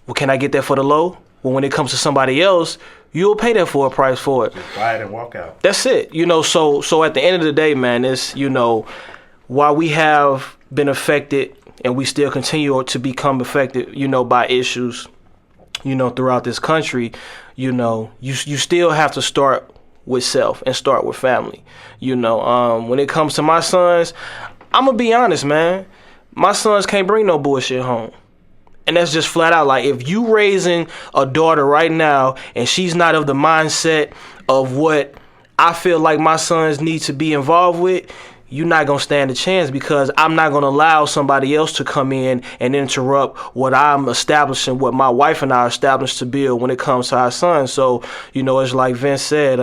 well, can I get that for the low? Well, when it comes to somebody else, you'll pay that for a price for it. Just buy it and walk out. That's it. You know, so at the end of the day, man, it's, you know, while we have been affected and we still continue to become affected, you know, by issues, you know, throughout this country, you know, you still have to start with self and start with family. You know, when it comes to my sons, I'm gonna be honest, man. My sons can't bring no bullshit home. And that's just flat out. Like, if you raising a daughter right now and she's not of the mindset of what I feel like my sons need to be involved with, you're not going to stand a chance, because I'm not going to allow somebody else to come in and interrupt what I'm establishing, what my wife and I are established to build when it comes to our son. So, it's like Vince said,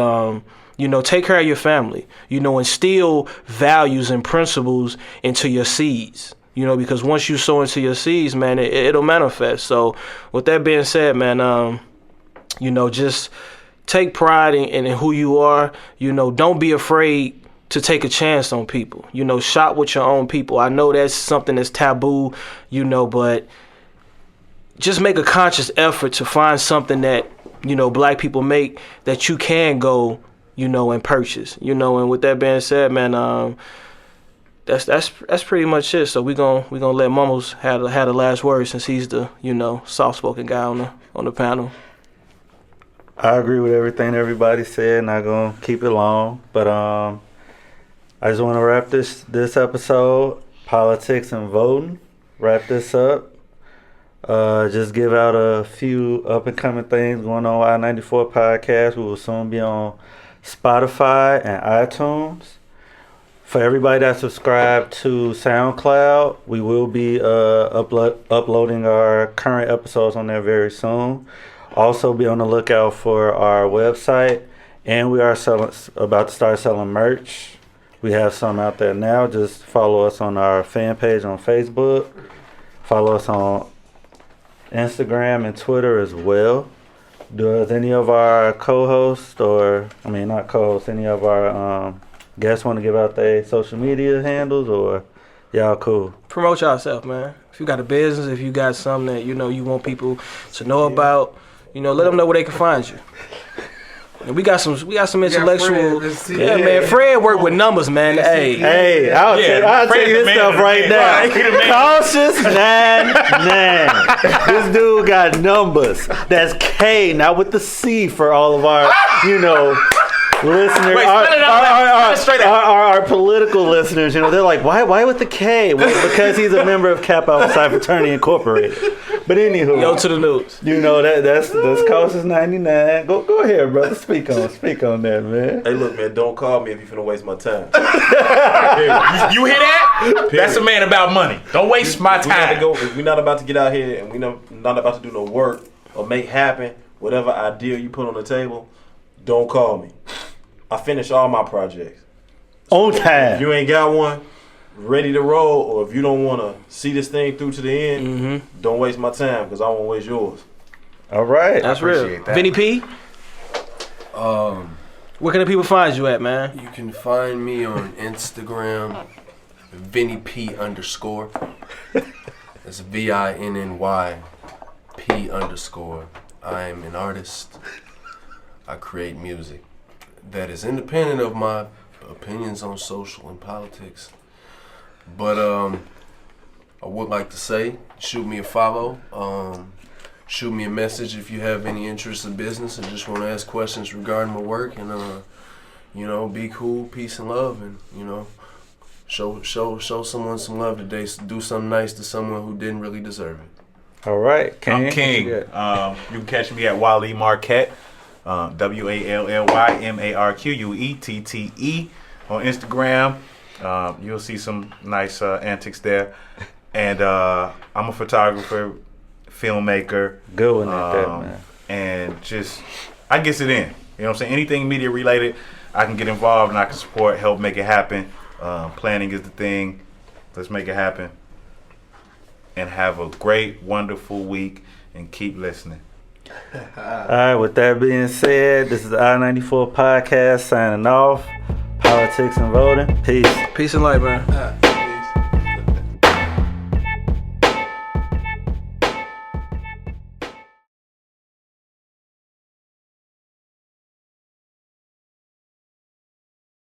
take care of your family, instill values and principles into your seeds, because once you sow into your seeds, man, it'll manifest. So with that being said, man, just take pride in who you are. Don't be afraid to take a chance on people. Shop with your own people. I know that's something that's taboo, but just make a conscious effort to find something that, black people make that you can go, and purchase. And with that being said, man, that's pretty much it. So we gonna let Mumbles have the last word, since he's the, soft spoken guy on the panel. I agree with everything everybody said. Not gonna keep it long, but I just want to wrap this episode, politics and voting. Wrap this up. Just give out a few up and coming things going on with i94 podcast. We will soon be on Spotify and iTunes. For everybody that subscribed to SoundCloud, we will be uploading our current episodes on there very soon. Also, be on the lookout for our website, and we are about to start selling merch. We have some out there now. Just follow us on our fan page on Facebook. Follow us on Instagram and Twitter as well. Does any of our co-hosts, not co-hosts, any of our guests want to give out their social media handles, or y'all cool? Promote yourself, man. If you got a business, if you got something that you want people to know about, let them know where they can find you. And we got some intellectual. Man. Fred worked with numbers, man. Hey, I'll tell you this stuff right now. Cautious 9-9. This dude got numbers. That's K, not with the C, for all of our, listeners. Our political listeners, they're like, why with the K? Well, because he's a member of Kappa Alpha Psi Fraternity Incorporated. But anywho, yo to the news. That's Cautious 99. Go ahead, brother. Speak on that, man. Hey, look, man, don't call me if you're finna waste my time. You hear that? That's a man about money. Don't waste my time. If we're not about to get out here and we're not about to do no work or make happen whatever idea you put on the table, don't call me. I finish all my projects. On time. If you ain't got one ready to roll, or if you don't want to see this thing through to the end, don't waste my time, because I won't waste yours. All right. That's real. Vinny P? Where can the people find you at, man? You can find me on Instagram, VinnyP_. That's VINNYP_. I am an artist. I create music that is independent of my opinions on social and politics. But I would like to say, shoot me a follow. Shoot me a message if you have any interest in business and just want to ask questions regarding my work. And be cool, peace and love, and show someone some love today. Do something nice to someone who didn't really deserve it. All right, King. I'm King. You can catch me at Wally Marquette. WALLYMARQUETTE on Instagram. You'll see some nice antics there. And I'm a photographer, filmmaker. Good one at that, man. And I get it in. You know what I'm saying? Anything media related, I can get involved and I can support, help make it happen. Planning is the thing. Let's make it happen. And have a great, wonderful week, and keep listening. All right, with that being said, this is the i94 podcast signing off. Politics and voting. Peace. Peace and light, man.